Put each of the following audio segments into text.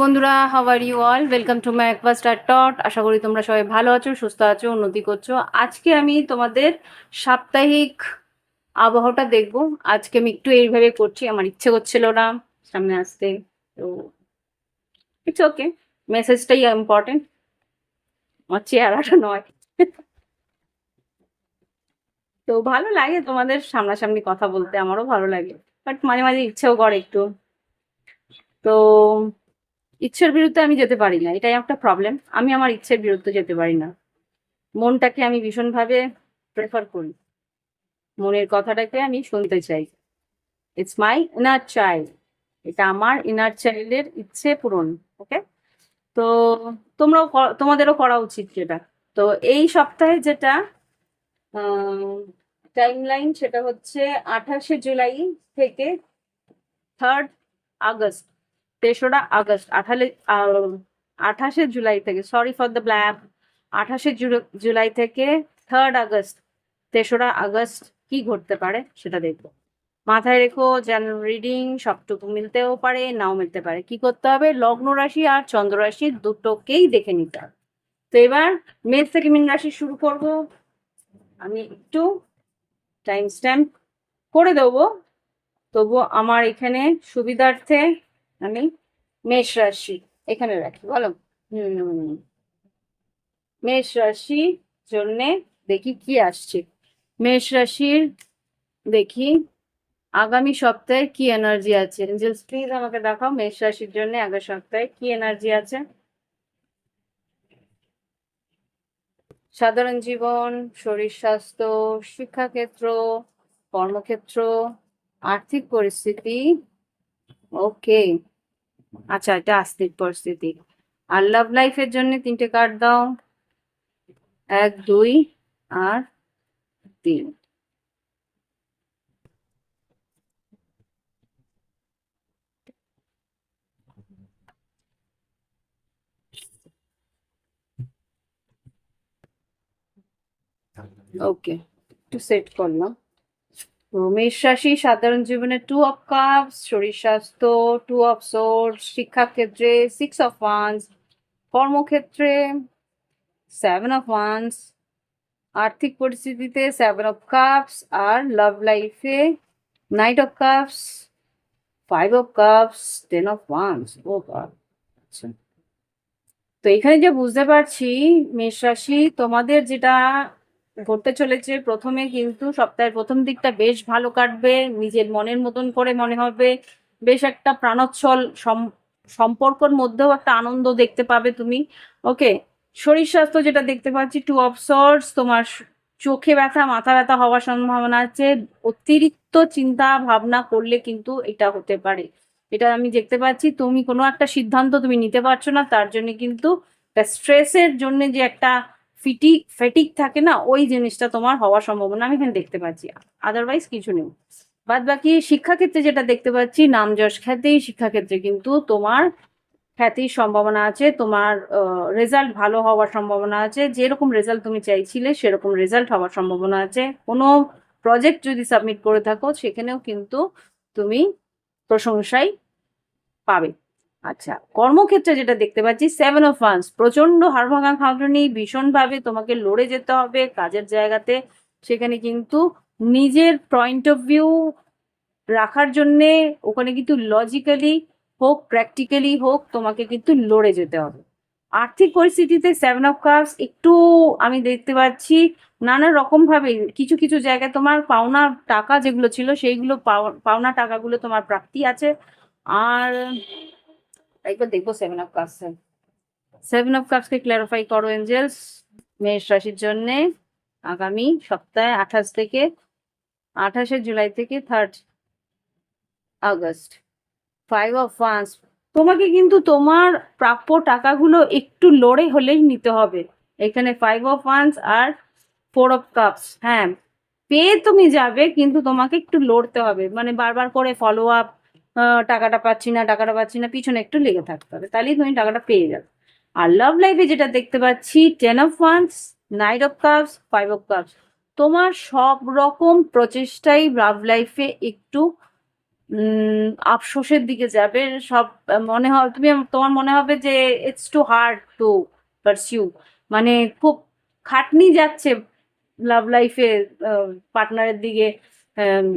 বন্ধুরা, how are you all? Welcome to my একবার স্টার টট। আশা করি তোমরা সবাই ভালো আছো, সুস্থ আছো, উন্নতি করছো। আজকে আমি তোমাদের সাপ্তাহিক আবহাওয়াটা দেখবো। আজকে আমি একটু এইভাবে করছি, আমার ইচ্ছে করছিল না সামনে আসতে, তো ইটস ওকে। মেসেজটাই ইম্পর্টেন্ট, আমার চেহারাটা নয়। তো ভালো লাগে তোমাদের সামনাসামনি কথা বলতে, আমারও ভালো লাগে, বাট মাঝে মাঝে ইচ্ছেও করে একটু। তো ইচ্ছের বিরুদ্ধে আমি যেতে পারি না, এটাই একটা প্রবলেম। আমি আমার ইচ্ছের বিরুদ্ধে যেতে পারি না। মনটাকে আমি ভীষণভাবে প্রেফার করি, মনের কথাটাকে আমি শুনতে চাই। ইটস মাই ইনার চাইল্ড, এটা আমার ইনার চাইল্ডের ইচ্ছে পূরণ। ওকে, তো তোমাদেরও করা উচিত যেটা। তো এই সপ্তাহে যেটা টাইম লাইন, সেটা হচ্ছে 28শে জুলাই থেকে 3rd আগস্ট, 3রা আগস্ট। 28শে জুলাই থেকে, সরি ফর দ্য ব্ল্যাক, 28শে জুলাই থেকে 3rd আগস্ট, 3রা আগস্ট কি ঘটতে পারে সেটা দেখবো। মাথায় রেখো, জেনারেল রিডিং সবটুকু মিলতেও পারে, নাও মিলতে পারে। কি করতে হবে? লগ্ন রাশি আর চন্দ্র রাশি দুটোকেই দেখে নিতে হবে। তো এবার মেষ থেকে মীন রাশি শুরু করব। আমি একটু টাইম স্ট্যাম্প করে দেবো, তবু আমার এখানে সুবিধার্থে আমি মেষ রাশি এখানে রাখি, বলো। মেষ রাশি জন্যে দেখি কি আসছে। মেষ রাশির দেখি আগামী সপ্তাহে কি এনার্জি আছে। এঞ্জেলস প্লিজ আমাকে দেখাও মেষ রাশির জন্য আগামী সপ্তাহে কি এনার্জি আছে। সাধারণ জীবন, শরীর স্বাস্থ্য, শিক্ষাক্ষেত্র, কর্মক্ষেত্র, আর্থিক পরিস্থিতি। ওকে, আচ্ছা, এটা আর্থিক পরিস্থিতি। আর লাভ লাইফের জন্য 3টে কার্ড দাও, 1, 2 আর 3। ওকে, একটু সেট করলাম। তো মেষ রাশি সাধারণ জীবনে 2 অফ কাপস, শরীর স্বাস্থ্য 2 অফ সোর্স, শিক্ষাক্ষেত্রে 6 অফ ওয়ান্স, কর্মক্ষেত্রে 7 অফ ওয়ান্স, আর্থিক পরিস্থিতিতে 7 অফ কাপস, আর লাভ লাইফে 9 of cups, 5 of cups, 10 of wands. Oh God, আচ্ছা। তো এখানে যে বুঝতে পারছি, মেষ রাশি তোমাদের যেটা ঘটতে চলেছে, প্রথমে কিন্তু সপ্তাহের প্রথম দিকটা বেশ ভালো কাটবে, নিজের মনের মতন করে মনে হবে, বেশ একটা প্রাণোচ্ছল সম্পর্কর মধ্যেও একটা আনন্দ দেখতে পাবে তুমি। ওকে, শরীর স্বাস্থ্য যেটা দেখতে পাচ্ছি 2 অফ সোর্স, তোমার চোখে ব্যথা, মাথা ব্যথা হওয়ার সম্ভাবনা আছে। অতিরিক্ত চিন্তা ভাবনা করলে কিন্তু এটা হতে পারে। এটা আমি দেখতে পাচ্ছি, তুমি কোনো একটা সিদ্ধান্ত তুমি নিতে পারছো না, তার জন্য কিন্তু স্ট্রেসের জন্য যে একটা ফেটিক থাকে না, ওই জিনিসটা তোমার হওয়ার সম্ভাবনা আমি এখানে দেখতে পাচ্ছি। আদারওয়াইজ কিছু নেই। বাদ বাকি শিক্ষাক্ষেত্রে যেটা দেখতে পাচ্ছি, নাম যশ খ্যাতি, শিক্ষাক্ষেত্রে কিন্তু তোমার খ্যাতির সম্ভাবনা আছে, তোমার রেজাল্ট ভালো হওয়ার সম্ভাবনা আছে। যেরকম রেজাল্ট তুমি চাইছিলে সেরকম রেজাল্ট হওয়ার সম্ভাবনা আছে। কোনো প্রজেক্ট যদি সাবমিট করে থাকো, সেখানেও কিন্তু তুমি প্রশংসাই পাবে। আচ্ছা, কর্মক্ষেত্রে যেটা দেখতে পাচ্ছি 7 অফ ওয়ান্স, প্রচন্ড হাড়ভাঙা খাটুনি, ভীষণভাবে তোমাকে লড়ে যেতে হবে কাজের জায়গাতে। সেখানে কিন্তু নিজের পয়েন্ট অফ ভিউ রাখার জন্যে ওখানে কিন্তু লজিক্যালি হোক, প্র্যাকটিক্যালি হোক, তোমাকে কিন্তু লড়ে যেতে হবে। আর্থিক পরিস্থিতিতে 7 অফ কাপস একটু আমি দেখতে পাচ্ছি নানা রকম ভাবে কিছু কিছু জায়গায় তোমার পাওনা টাকা যেগুলো ছিল, সেইগুলো পাওনা টাকাগুলো তোমার প্রাপ্তি আছে। আর একবার দেখবো 7 অফ কাপস, 7 অফ কাপসকে ক্ল্যারিফাই করো এঞ্জেলস মেষ রাশির জন্য আগামী সপ্তাহে 28শে জুলাই থেকে 3rd আগস্ট। 5 অফ ওয়ান্স, তোমাকে কিন্তু তোমার প্রাপ্য টাকাগুলো একটু লড়ে হলেই নিতে হবে। এখানে 5 অফ ওয়ান্স আর 4 অফ কাপস। হ্যাঁ, পেয়ে তুমি যাবে, কিন্তু তোমাকে একটু লড়তে হবে, মানে বারবার করে ফলো আপ, টাকাটা পাচ্ছি না টাকাটা পাচ্ছি না, পিছনে একটু লেগে থাকতে হবে, তাহলেই তুমি টাকাটা পেয়ে যাবে। আর লাভ লাইফে যেটা দেখতে পাচ্ছি, 10 of once, 9 of cups, 5 of cups. তোমার সব রকম প্রচেষ্টাই লাভ লাইফে একটু আফসোসের দিকে যাবে। সব মনে হয় তোমার মনে হবে যে it's too hard to pursue, মানে খুব খাটনি যাচ্ছে লাভ লাইফে পার্টনারের দিকে। আম,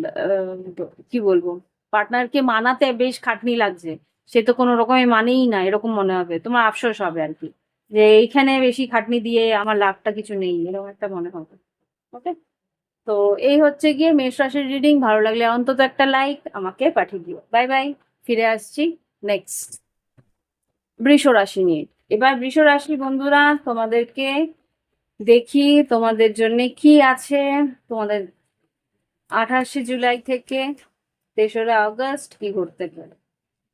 কি বলবো, পার্টনারকে মানাতে বেশ খাটনি লাগছে, সে তো কোনো রকমের মানেই না, এরকম মনে হবে, তোমার আফসোস হবে আর কি, যে এইখানে বেশি খাটনি দিয়ে আমার লাভটা কিছু নেই, এরকম একটা মনে হবে। ওকে, তো এই হচ্ছে গিয়ে মেষ রাশির রিডিং। ভালো লাগলে অন্তত একটা লাইক আমাকে পাঠিয়ে দিও। Bye bye. ফিরে আসছি নেক্সট বৃষ রাশি নিয়ে। এবার বৃষ রাশি বন্ধুরা, তোমাদেরকে দেখি তোমাদের জন্য কি আছে। তোমাদের 28শে জুলাই থেকে 3রা আগস্ট কি ঘটতে পারে।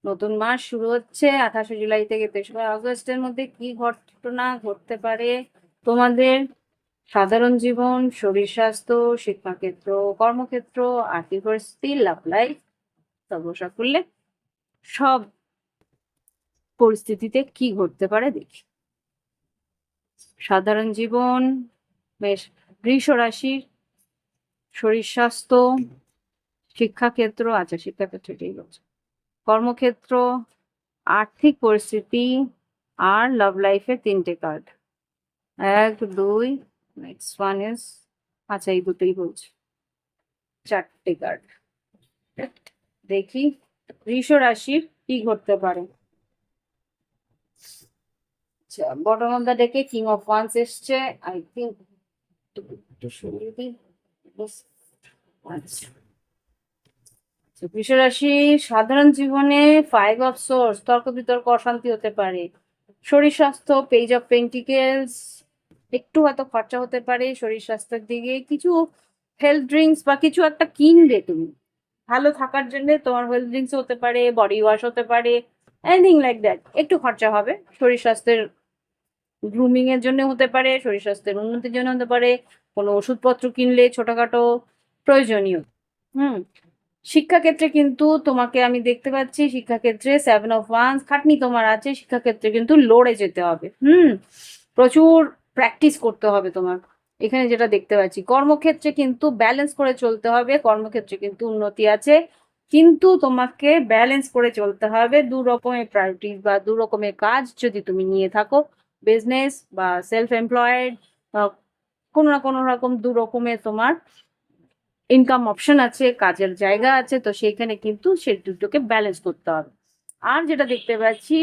নতুন মাস শুরু হচ্ছে 28শে জুলাই থেকে 3রা আগস্টের মধ্যে কি ঘটনা ঘটতে পারে তোমাদের সাধারণ জীবন, শরীর স্বাস্থ্য, শিক্ষাক্ষেত্র, কর্মক্ষেত্র, আর্থিক পরিস্থিতি, লাভ লাইফ, সর্বসাকুল্যে সব পরিস্থিতিতে কি ঘটতে পারে দেখি। সাধারণ জীবন, বেশ, বৃষ রাশির শরীর স্বাস্থ্য, শিক্ষাক্ষেত্র, আচ্ছা শিক্ষাক্ষেত্র ঠিক আছে, কর্মক্ষেত্র, আর্থিক পরিস্থিতি, আর লাভ লাইফের 3টে কার্ড, 1 2, নেক্সট ওয়ান ইজ, আচ্ছা এই দুটোই বলছে, 4টে কার্ড। দেখি বৃষ রাশির কি ঘটতে পারে। আচ্ছা, বটম অফ দ্য ডেকে কিং অফ ওয়ান্স এসছে, আই থিঙ্ক একটু সরিয়ে দিই। আচ্ছা, বৃষ রাশি সাধারণ জীবনে 5 অফ সোর্স, তর্ক বিতর্ক অশান্তি হতে পারে। শরীর স্বাস্থ্য, পেজ অফ পেন্টিকেলস, একটু হয়তো খরচা হতে পারে শরীর স্বাস্থ্যের দিকে, কিছু হেলথ ড্রিঙ্কস বা কিছু একটা কিনবে তুমি ভালো থাকার জন্য, তোমার হেলথ ড্রিঙ্কস হতে পারে, বডি ওয়াশ হতে পারে, এনিথিং লাইক দ্যাট, একটু খরচা হবে শরীর স্বাস্থ্যের, গ্রুমিং এর জন্য হতে পারে, শরীর স্বাস্থ্যের উন্নতির জন্য হতে পারে, কোনো ওষুধপত্র কিনলে ছোটখাটো প্রয়োজনীয়। হুম, শিক্ষাক্ষেত্রে কিন্তু তোমাকে আমি দেখতে পাচ্ছি, শিক্ষাক্ষেত্রে 7 অফ ওয়ান্স, খাটনি তোমার আছে, শিক্ষাক্ষেত্রে কিন্তু লড়ে যেতে হবে। প্রচুর প্র্যাকটিস করতে হবে তোমার, এখানে যেটা দেখতে পাচ্ছি। কর্মক্ষেত্রে কিন্তু ব্যালেন্স করে চলতে হবে, কর্মক্ষেত্রে কিন্তু উন্নতি আছে, কিন্তু তোমাকে ব্যালেন্স করে চলতে হবে। 2 রকমের প্রায়োরিটিস বা 2 রকমের কাজ যদি তুমি নিয়ে থাকো, বিজনেস বা সেলফ এমপ্লয়েড, কোনো না কোনো রকম 2 রকমের তোমার ইনকাম অপশন আছে, কাজের জায়গা আছে, তো সেইখানে কিন্তু সে দুটোকে ব্যালেন্স করতে হবে। আর যেটা দেখতে পাচ্ছি,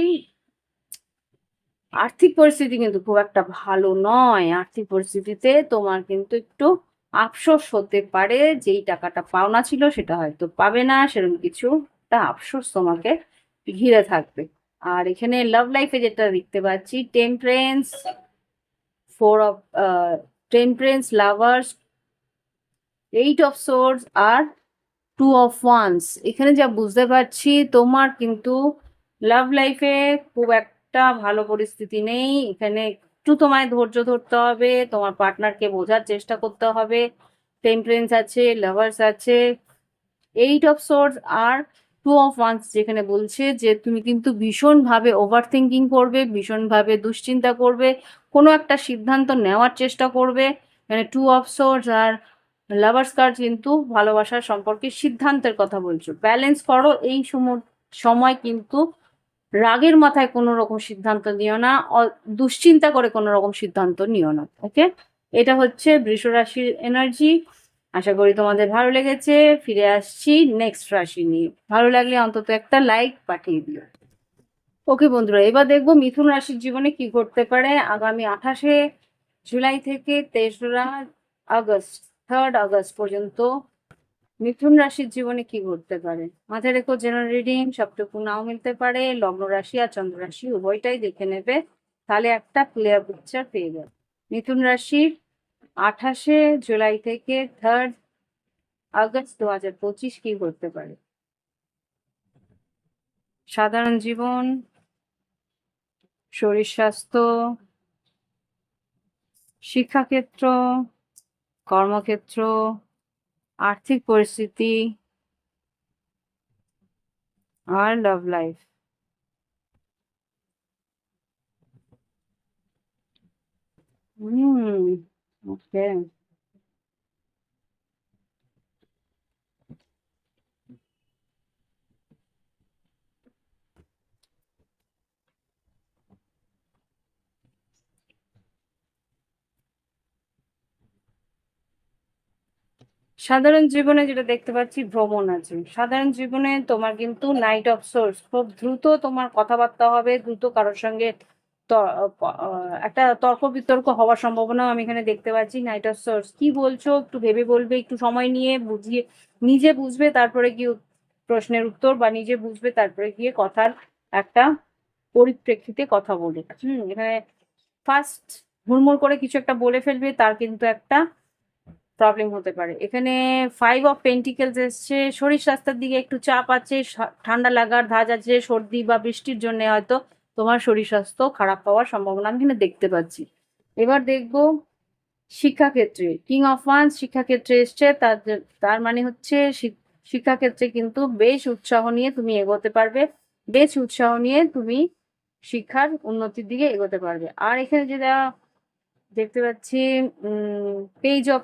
আর্থিক পরিস্থিতি কিন্তু খুব একটা ভালো নয়, আর্থিক পরিস্থিতিতে তোমার কিন্তু একটু আফসোস হতে পারে, যেই টাকাটা পাওনা ছিল সেটা হয়তো পাবে না, সেরকম কিছু একটা আফসোস তোমাকে ঘিরে থাকবে। আর এখানে লাভ লাইফে যেটা দেখতে পাচ্ছি, temperance, 4 of temperance, lovers, 8 of swords, আর 2 অফ ওয়ান্স। এখানে যা বুঝতে পারছি, তোমার কিন্তু লাভ লাইফে খুব একটা ভালো পরিস্থিতি নেই, এখানে একটু তোমায় ধৈর্য ধরতে হবে, তোমার পার্টনারকে বোঝার চেষ্টা করতে হবে। টেম্পারেন্স আছে, লাভার্স আছে, 8 অফ সোর্স, আর 2 অফ ওয়ান্স, যেখানে বলছে যে তুমি কিন্তু ভীষণভাবে ওভার থিঙ্কিং করবে, ভীষণভাবে দুশ্চিন্তা করবে, কোনো একটা সিদ্ধান্ত নেওয়ার চেষ্টা করবে। মানে 2 অফ সোর্স আর লাভার্স কার্ড কিন্তু ভালোবাসার সম্পর্কে সিদ্ধান্তের কথা বলছো। ব্যালেন্স করো এই সময়, কিন্তু রাগের মাথায় কোনো রকম সিদ্ধান্ত নিও না, দুশ্চিন্তা করে কোনো রকম সিদ্ধান্ত নিও না। ওকে, এটা হচ্ছে বৃষ রাশির এনার্জি। আশা করি তোমাদের ভালো লেগেছে। ফিরে আসছি নেক্সট রাশি নিয়ে। ভালো লাগলে অন্তত একটা লাইক পাঠিয়ে দিও। ওকে বন্ধুরা, এবার দেখবো মিথুন রাশির জীবনে কি ঘটতে পারে আগামী 28শে জুলাই থেকে 3রা আগস্ট, 3rd আগস্ট পর্যন্ত। মিথুন রাশির জীবনে কি ঘটতে পারে মাথায় রেখো। জেনারেল রিডিং, সবটুকু নাও মিলতে পারে, লগ্ন রাশি আর চন্দ্র রাশি উভয়টাই দেখে নেবে, তাহলে একটা ক্লিয়ার পিকচার পেয়ে যাবে। মিথুন রাশির 28শে জুলাই থেকে 3rd আগস্ট 2025 কি ঘটতে পারে। সাধারণ জীবন, শরীর স্বাস্থ্য, শিক্ষাক্ষেত্র, কর্মক্ষেত্র, আর্থিক পরিস্থিতি আর লাভ লাইফ। ওকে। সাধারণ জীবনে যেটা দেখতে পাচ্ছি ভ্রমণ আছে। সাধারণ জীবনে তোমার কিন্তু নাইট অফ সোর্স, খুব দ্রুত তোমার কথাবার্তা হবে, দ্রুত কারোর সঙ্গে একটা তর্ক বিতর্ক হওয়ার সম্ভাবনাও আমি এখানে দেখতে পাচ্ছি। নাইট অফ সোর্স, কি বলছো একটু ভেবে বলবে, একটু সময় নিয়ে বুঝিয়ে নিজে বুঝবে, তারপরে গিয়ে প্রশ্নের উত্তর বা নিজে বুঝবে তারপরে গিয়ে কথার একটা পরিপ্রেক্ষিতে কথা বলে। এখানে ফার্স্ট হুড়মুড় করে কিছু একটা বলে ফেলবে, তার কিন্তু একটা প্রবলেম হতে পারে। এখানে 5 অফ পেন্টিকেলস এসছে, শরীর স্বাস্থ্যের দিকে একটু চাপ আছে, ঠান্ডা লাগার ধাঁচ আছে, সর্দি বা বৃষ্টির জন্য হয়তো তোমার শরীর স্বাস্থ্য খারাপ হওয়ার সম্ভাবনা আমি এখানে দেখতে পাচ্ছি। এবার দেখবো শিক্ষাক্ষেত্রে, কিং অফ ওয়ান্স শিক্ষাক্ষেত্রে এসছে, তার মানে হচ্ছে শিক্ষাক্ষেত্রে কিন্তু বেশ উৎসাহ নিয়ে তুমি এগোতে পারবে, বেশ উৎসাহ নিয়ে তুমি শিক্ষার উন্নতির দিকে এগোতে পারবে। আর এখানে যেটা দেখতে পাচ্ছি পেজ অফ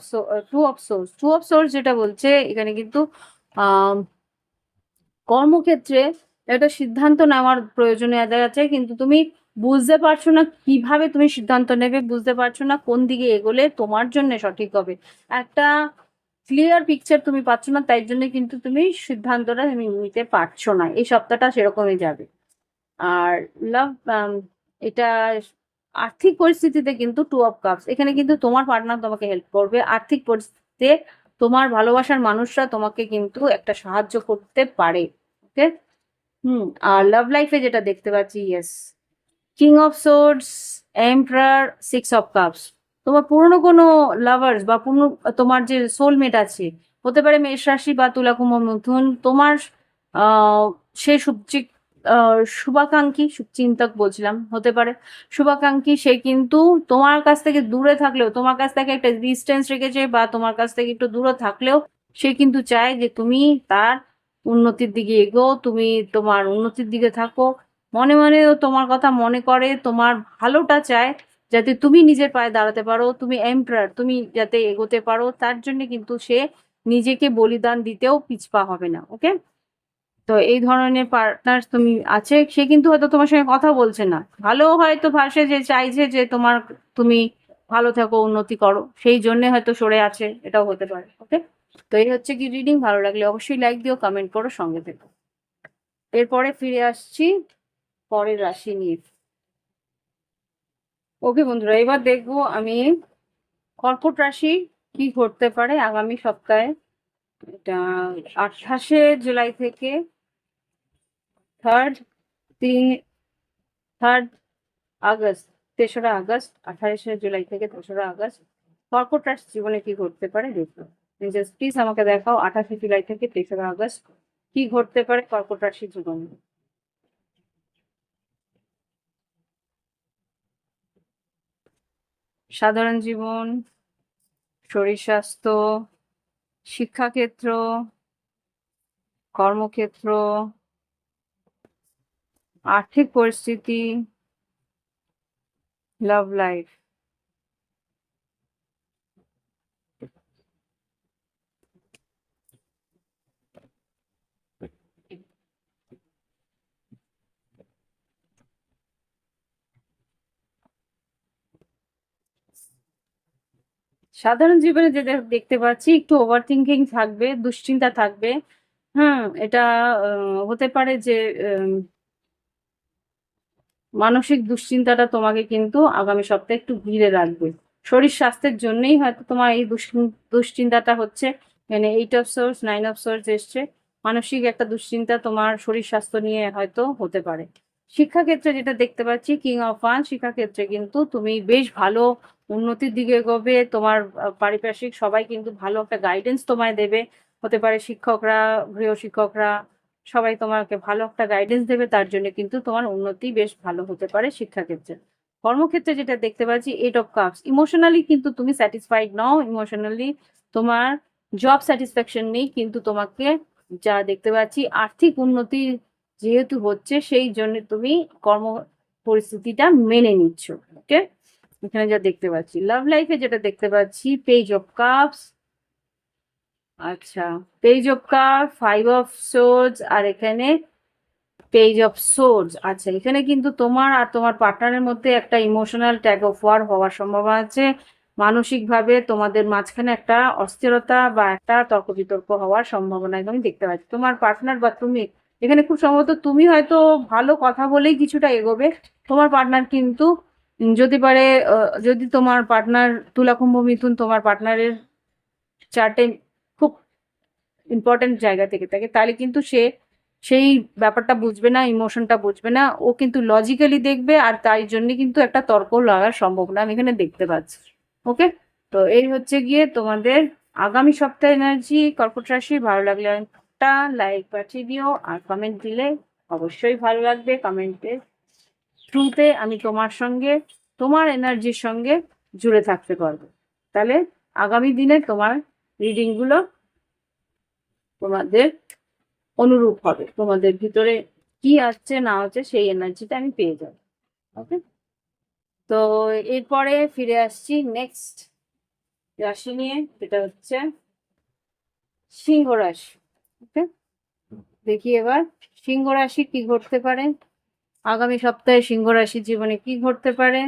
2 অফ সোর্স যেটা বলছে এখানে কিন্তু আহ কর্মক্ষেত্রে একটা সিদ্ধান্ত নেওয়ার প্রয়োজনীয়তা আছে, কিন্তু তুমি বুঝতে পারছো না কিভাবে তুমি সিদ্ধান্ত নেবে, বুঝতে পারছো না কোন দিকে এগোলে তোমার জন্য সঠিক হবে, একটা ক্লিয়ার পিকচার তুমি পাচ্ছ না, তাই জন্য কিন্তু তুমি সিদ্ধান্তটা তুমি নিতে পারছো না। এই সপ্তাহটা সেরকমই যাবে। আর লাভ, এটা আর্থিক পরিস্থিতিতে কিন্তু 2 অফ কাপস, এখানে কিন্তু তোমার পার্টনার তোমাকে হেল্প করবে আর্থিক পরিস্থিতিতে, তোমার ভালোবাসার মানুষরা তোমাকে কিন্তু একটা সাহায্য করতে পারে। ওকে। আর লাভ লাইফে যেটা দেখতে পাচ্ছি, yes, king of swords, emperor, 6 of cups, তোমার পুরনো কোনো লাভার্স বা পুরনো তোমার যে সোলমেট আছে, হতে পারে মেষ রাশি বা তুলা কুম্ভ মিথুন, তোমার আহ সে শুভাকাঙ্ক্ষী, শুভচিন্তক বলছিলাম, হতে পারে শুভাকাঙ্ক্ষী, সে কিন্তু তোমার কাছ থেকে দূরে থাকলেও, তোমার কাছ থেকে একটা ডিস্টেন্স রেখেছে বা তোমার কাছ থেকে একটু দূরে থাকলেও সে কিন্তু চায় যে তুমি তার উন্নতির দিকে এগো, তুমি তোমার উন্নতির দিকে থাকো, মনে মনেও তোমার কথা মনে করে, তোমার ভালোটা চায়, যাতে তুমি নিজের পায়ে দাঁড়াতে পারো, তুমি এম্পারার, তুমি যাতে এগোতে পারো, তার জন্য কিন্তু সে নিজেকে বলিদান দিতেও পিছপা হবে না। ওকে। তো এই ধরনের পার্টনার তুমি আছে, সে কিন্তু হয়তো তোমার সঙ্গে কথা বলছে না, ভালো হয়তো ভাসে যে চাইছে যে তুমি ভালো থাকো, উন্নতি করো, সেই জন্য হয়তো সরে আছে, এটাও হতে পারে। ওকে। তো এই হচ্ছে কি রিডিং, ভালো লাগলে অবশ্যই লাইক দিও, কমেন্ট করো, সঙ্গে থেকো। এরপরে ফিরে আসছি পরের রাশি নিয়ে। ওকে বন্ধুরা, এবার দেখবো আমি কর্কট রাশি কি ঘটতে পারে আগামী সপ্তাহে। এটা 28শে জুলাই থেকে থার্ড তিন থার্ড আগস্ট, 3রা আগস্ট, 28শে জুলাই থেকে 3রা আগস্ট কর্কট রাশি জীবনে কি ঘটতে পারে দেখো। জাস্ট প্লিজ আমাকে দেখাও 28শে জুলাই থেকে 3রা আগস্ট কি ঘটতে পারে কর্কট রাশি জীবনে। সাধারণ জীবন, শরীর স্বাস্থ্য, শিক্ষাক্ষেত্র, কর্মক্ষেত্র, আর্থিক পরিস্থিতি, লাভ লাইফ। সাধারণ জীবনে যেটা দেখতে পাচ্ছি একটু ওভার থিঙ্কিং থাকবে, দুশ্চিন্তা থাকবে। এটা হতে পারে যে মানসিক দুশ্চিন্তাটা তোমাকে কিন্তু আগামী সপ্তাহে একটু ঘিরে রাখবে। শরীর স্বাস্থ্যের জন্যই হয়তো তোমার এই দুশ্চিন্তাটা হচ্ছে। মানে 8 অফ সোর্স, 9 অফ সোর্স এসছে, মানসিক একটা দুশ্চিন্তা তোমার শরীর স্বাস্থ্য নিয়ে হয়তো হতে পারে। শিক্ষাক্ষেত্রে যেটা দেখতে পাচ্ছি কিং অফ ওয়ান্স, শিক্ষাক্ষেত্রে কিন্তু তুমি বেশ ভালো উন্নতির দিকে এগোবে, তোমার পারিপার্শ্বিক সবাই কিন্তু ভালো একটা গাইডেন্স তোমায় দেবে, হতে পারে শিক্ষকরা, গৃহশিক্ষকরা, সবাই তোমাকে ভালো একটা গাইডেন্স দেবে, তার জন্য কিন্তু তোমার উন্নতি বেশ ভালো হতে পারে শিক্ষাক্ষেত্রে। কর্মক্ষেত্রে যেটা দেখতে পাচ্ছি, 8 অফ কাপস, ইমোশনালি কিন্তু তুমি স্যাটিসফাইড নও, ইমোশনালি তোমার জব স্যাটিসফ্যাকশন নেই, কিন্তু তোমাকে যা দেখতে পাচ্ছি আর্থিক উন্নতি যেহেতু হচ্ছে, সেই জন্য তুমি কর্ম পরিস্থিতিটা মেনে নিচ্ছ। ওকে, এখানে যা দেখতে পাচ্ছি লাভ লাইফে যেটা দেখতে পাচ্ছি, পেজ অফ কাপস, আচ্ছা, page of cup, 5 of swords, আর এখানে পেজ অফ সোর্ডস। আচ্ছা, এখানে কিন্তু তোমার আর তোমার পার্টনারের মধ্যে একটা ইমোশনাল ট্যাগ অফ ওয়ার হওয়ার সম্ভাবনা আছে। মানসিকভাবে তোমাদের মাঝখানে একটা অস্থিরতা বা একটা তর্ক বিতর্ক হওয়ার সম্ভাবনা আমি দেখতে পাচ্ছি। তোমার পার্টনার বা তুমি, এখানে খুব সম্ভবত তুমি হয়তো ভালো কথা বলেই কিছুটা এগোবে, তোমার পার্টনার কিন্তু যদি পারে, যদি তোমার পার্টনার তুলা কুম্ভ মিথুন তোমার পার্টনারের চার্টে খুব ইম্পর্টেন্ট জায়গা থেকে থাকে, তাহলে কিন্তু সে সেই ব্যাপারটা বুঝবে না, ইমোশনটা বুঝবে না, ও কিন্তু লজিক্যালি দেখবে, আর তাই জন্য কিন্তু একটা তর্ক লাগার সম্ভাবনা আমি এখানে দেখতে পাচ্ছি। ওকে, তো এই হচ্ছে গিয়ে তোমাদের আগামী সপ্তাহে এনার্জি। কর্কট রাশি ভালো লাগলে একটা লাইক পাঠিয়ে দিও, আর কমেন্ট দিলে অবশ্যই ভালো লাগবে। কমেন্টের থ্রুতে আমি তোমার সঙ্গে, তোমার এনার্জির সঙ্গে জুড়ে থাকতে পারবো। তাহলে আগামী দিনে তোমার রিডিংগুলো তোমাদের অনুরূপ হবে, তোমাদের ভিতরে কি আসছে না হচ্ছে সেই এনার্জিটা আমি পেয়ে যাবো। ওকে, তো এরপরে ফিরে আসছি নেক্সট রাশি নিয়ে, যেটা হচ্ছে সিংহ রাশি। ওকে, দেখি এবার সিংহ রাশি কি ঘটতে পারে আগামী সপ্তাহে, সিংহ রাশির জীবনে কি ঘটতে পারে।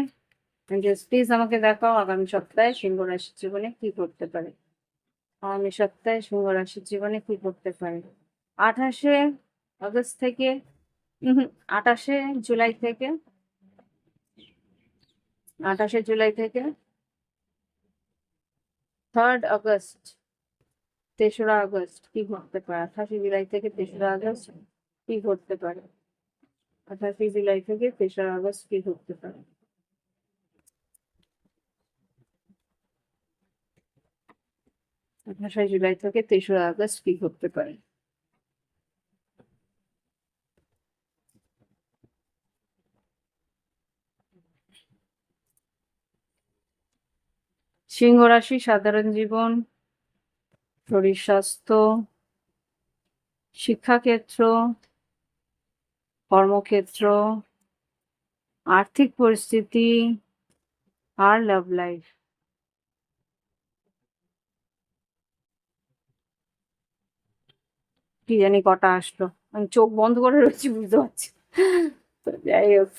প্লিজ আমাকে দেখাও আগামী সপ্তাহে সিংহ রাশির জীবনে কি ঘটতে পারে। আগামী সপ্তাহে সিংহ রাশির জীবনে কি ঘটতে পারে 28শে আগস্ট থেকে, 28শে জুলাই থেকে, 28শে জুলাই থেকে 3rd আগস্ট, 3রা আগস্ট কি ঘটতে পারে। 28শে জুলাই থেকে 3রা আগস্ট কি ঘটতে পারে। 28শে জুলাই থেকে 3রা আগস্ট কি ঘটতে পারে। 28শে জুলাই থেকে 3রা আগস্ট কি ঘটতে পারে। সিংহ রাশি সাধারণ জীবন, শরীর স্বাস্থ্য, শিক্ষাক্ষেত্র, কর্মক্ষেত্র, আর্থিক পরিস্থিতি, আর লাভ লাইফ। কি জানি কটা আসলো, আমি চোখ বন্ধ করে রয়েছি, বুঝতে পারছি। তো যাই হোক,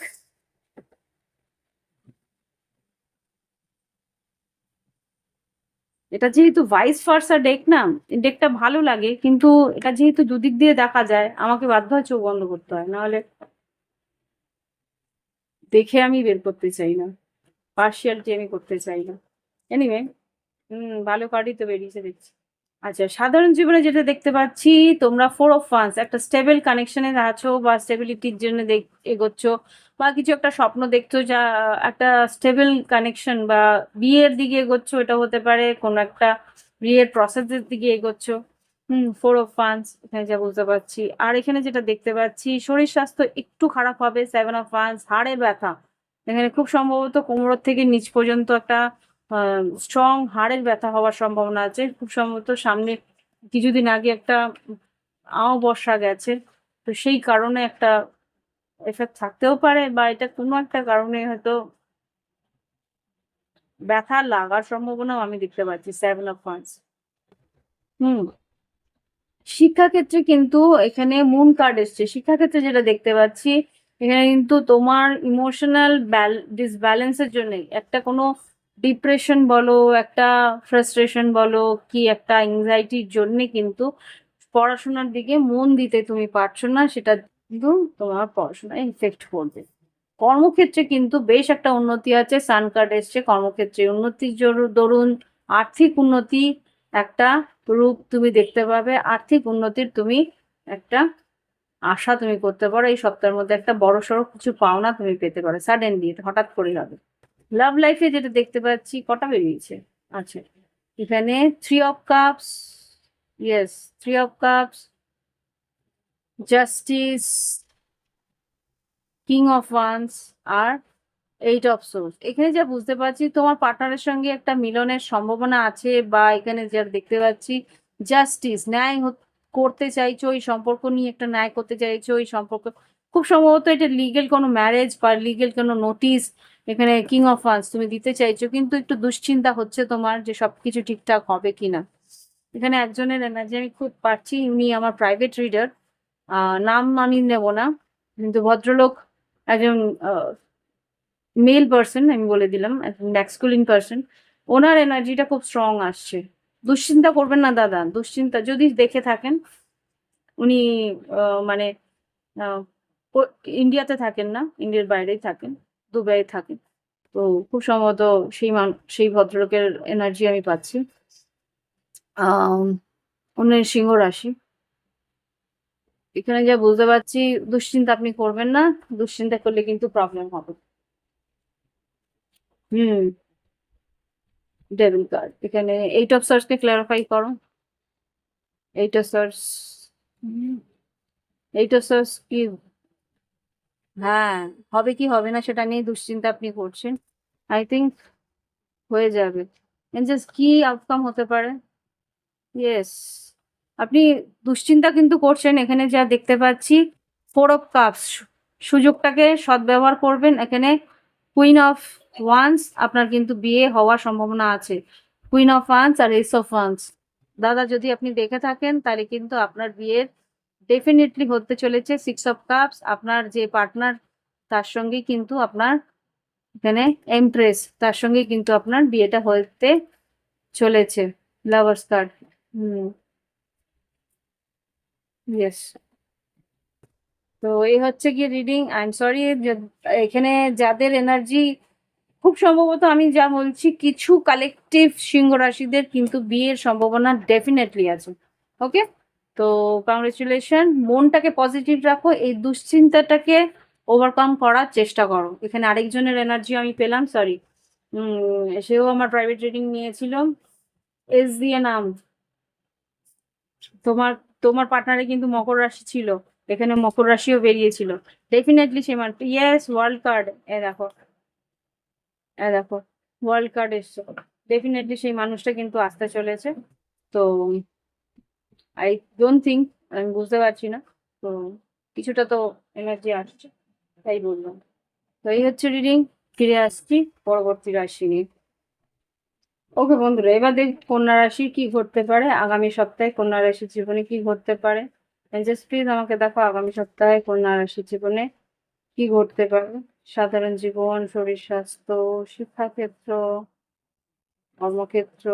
এটা যেহেতু ভাইস ভার্সা ডেক না, ডেকটা ভালো লাগে, কিন্তু এটা যেহেতু দুদিক দিয়ে দেখা যায়, আমাকে বাধ্য হয় চোখ বন্ধ করতে হয়, নাহলে দেখে আমি বের করতে চাই না, পার্সিয়ালিটি আমি করতে চাই না। এনিওয়ে, ভালো কার্ডই তো বেরিয়েছে দেখছি। আচ্ছা, সাধারণ জীবনে যেটা দেখতে পাচ্ছি, তোমরা 4 অফ ওয়ান্স, একটা স্টেবল কানেকশনে আছো বা স্টেবিলিটির জন্য এগোচ্ছ, বা কিছু একটা স্বপ্ন দেখছো, যা একটা স্টেবল কানেকশন বা বিয়ের দিকে এগোচ্ছ, এটা হতে পারে কোনো একটা বিয়ের প্রসেসের দিকে এগোচ্ছ। 4 অফ ওয়ান্স এখানে যা বুঝতে পারছি। আর এখানে যেটা দেখতে পাচ্ছি, শরীর স্বাস্থ্য একটু খারাপ হবে। 7 অফ ওয়ান্স, হাড়ের ব্যথা, এখানে খুব সম্ভবত কোমর থেকে নিচ পর্যন্ত একটা স্ট্রং হাড়ের ব্যথা হওয়ার সম্ভাবনা আছে। খুব সম্ভবত সামনে কিছুদিন আগে একটা বর্ষা গেছে, তো সেই কারণে একটা এফেক্ট থাকতেও পারে, বা এটা কোনো একটা কারণে হয়তো ব্যথা লাগার সম্ভাবনাও আমি দেখতে পাচ্ছি। 7 অফ ওয়ান্স। হুম, শিক্ষাক্ষেত্রে কিন্তু এখানে মুন কার্ড এসছে। শিক্ষাক্ষেত্রে যেটা দেখতে পাচ্ছি, এখানে কিন্তু তোমার ইমোশনাল ডিসব্যালেন্সের জন্য একটা কোনো ডিপ্রেশন বলো, একটা ফ্রাস্ট্রেশন বলো, কি একটা অ্যাংজাইটির জন্য কিন্তু পড়াশোনার দিকে মন দিতে তুমি পারছো না, সেটা কিন্তু তোমার পড়াশোনায় ইফেক্ট করবে। কর্মক্ষেত্রে কিন্তু বেশ একটা উন্নতি আছে। সান কার্ড এসছে, কর্মক্ষেত্রে উন্নতির দরুন আর্থিক উন্নতি একটা রূপ তুমি দেখতে পাবে। আর্থিক উন্নতির তুমি একটা আশা তুমি করতে পারো। এই সপ্তাহের মধ্যে একটা বড়সড় কিছু পাওনা তুমি পেতে পারো, সাডেনলি, হঠাৎ করে হবে। লাভ লাইফে যেটা দেখতে পাচ্ছি, কটা বেরিয়েছে, আচ্ছা, এখানে 3 of cups, yes, 3 of cups, justice, king of wands আর এইট অফ সোর্স। এখানে যা বুঝতে পারছি তোমার পার্টনারের সঙ্গে একটা মিলনের সম্ভাবনা আছে, বা এখানে যা দেখতে পাচ্ছি জাস্টিস, ন্যায় করতে চাইছো, ওই সম্পর্ক নিয়ে একটা ন্যায় করতে চাইছো, ওই সম্পর্ক খুব সম্ভবত এটা লিগেল কোনো ম্যারেজ বা লিগেল কোনো নোটিশ এখানে কিং অফ ওয়ান্স তুমি দিতে চাইছো, কিন্তু একটু দুশ্চিন্তা হচ্ছে তোমার যে সবকিছু ঠিকঠাক হবে কিনা। এখানে একজনের এনার্জি আমি খুব পাচ্ছি, উনি আমার প্রাইভেট রিডার, নাম আমি নেব না, কিন্তু ভদ্রলোক একজন মেল পার্সন, আমি বলে দিলাম ম্যাক্সকুলিন পার্সন। ওনার এনার্জিটা খুব স্ট্রং আসছে। দুশ্চিন্তা করবেন না দাদা, দুশ্চিন্তা যদি দেখে থাকেন উনি মানে আহ, ইন্ডিয়াতে থাকেন না, ইন্ডিয়ার বাইরেই থাকেন, দুবাই থাকেন। তো খুব সম্ভবত সেই ভদ্রলোকের এনার্জি আমি পাচ্ছি। আহ উনি সিংহ রাশি। এখানে যা বুঝতে পারছি দুশ্চিন্তা আপনি করবেন না, দুশ্চিন্তা করলে কিন্তু প্রবলেম হবে। হুম, ডেভিল কার্ড এখানে এইট অফ সার্চ কে ক্লারিফাই করো। Eight of search, eight of search কি, হ্যাঁ, হবে কি হবে না সেটা নিয়ে দুশ্চিন্তা আপনি করছেন। আই থিঙ্ক হয়ে যাবে। জাস্ট কি আউটকাম হতে পারে। ইয়েস, আপনি দুশ্চিন্তা কিন্তু করছেন, এখানে যা দেখতে পাচ্ছি ফোর অফ কাপস, সুযোগটাকে সদ্ব্যবহার করবেন। এখানে কুইন অফ ওয়ান্স, আপনার কিন্তু বিয়ে হওয়ার সম্ভাবনা আছে। কুইন অফ ওয়ান্স আর এস অফ ওয়ান্স, দাদা যদি আপনি দেখে থাকেন তাহলে কিন্তু আপনার বিয়ের ডেফিনেটলি হতে চলেছে। সিক্স অফ কাপস, আপনার যে পার্টনার তার সঙ্গে কিন্তু আপনার এখানে এমপ্রেস, তার সঙ্গে কিন্তু আপনার বিয়েটা হতে চলেছে। Lovers card. হুম, ইয়েস। তো এই হচ্ছে গিয়ে রিডিং। আই এম সরি, এখানে যাদের এনার্জি খুব সম্ভবত আমি যা বলছি কিছু কালেকটিভ সিংহ রাশিদের কিন্তু বিয়ের সম্ভাবনা ডেফিনেটলি আছে। ওকে, তো কংগ্রেচুলেশন, মনটাকে পজিটিভ রাখো, এই দুশ্চিন্তাটাকে ওভারকাম করার চেষ্টা করো। এখানে আরেকজনের এনার্জি আমি পেলাম, সরি, সেও আমার প্রাইভেট রিডিং নিয়েছিল। এস দিয়ে নাম, তোমার তোমার পার্টনারে কিন্তু মকর রাশি ছিল, এখানে মকর রাশিও বেরিয়েছিল। ডেফিনেটলি সে মান, ইয়েস, ওয়ার্ল্ড কার্ড, এ দেখো, এ দেখো, ওয়ার্ল্ড কার্ড এসছে। ডেফিনেটলি সেই মানুষটা কিন্তু আসতে চলেছে। তো আই ডোন্ট থিঙ্ক, আমি বুঝতে পারছি না, তো কিছুটা তো এনার্জি আসছে, তাই বললাম। তো এই হচ্ছে রিডিং, ফিরে আসছি পরবর্তী রাশি নিয়ে। ওকে বন্ধুরা, এবার দেখ কন্যা রাশি কি ঘটতে পারে আগামী সপ্তাহে, কন্যা রাশির জীবনে কি ঘটতে পারে। জাস্ট প্লিজ আমাকে দেখো আগামী সপ্তাহে কন্যা রাশির জীবনে কি ঘটতে পারে। সাধারণ জীবন, শরীর স্বাস্থ্য, শিক্ষাক্ষেত্র, কর্মক্ষেত্র,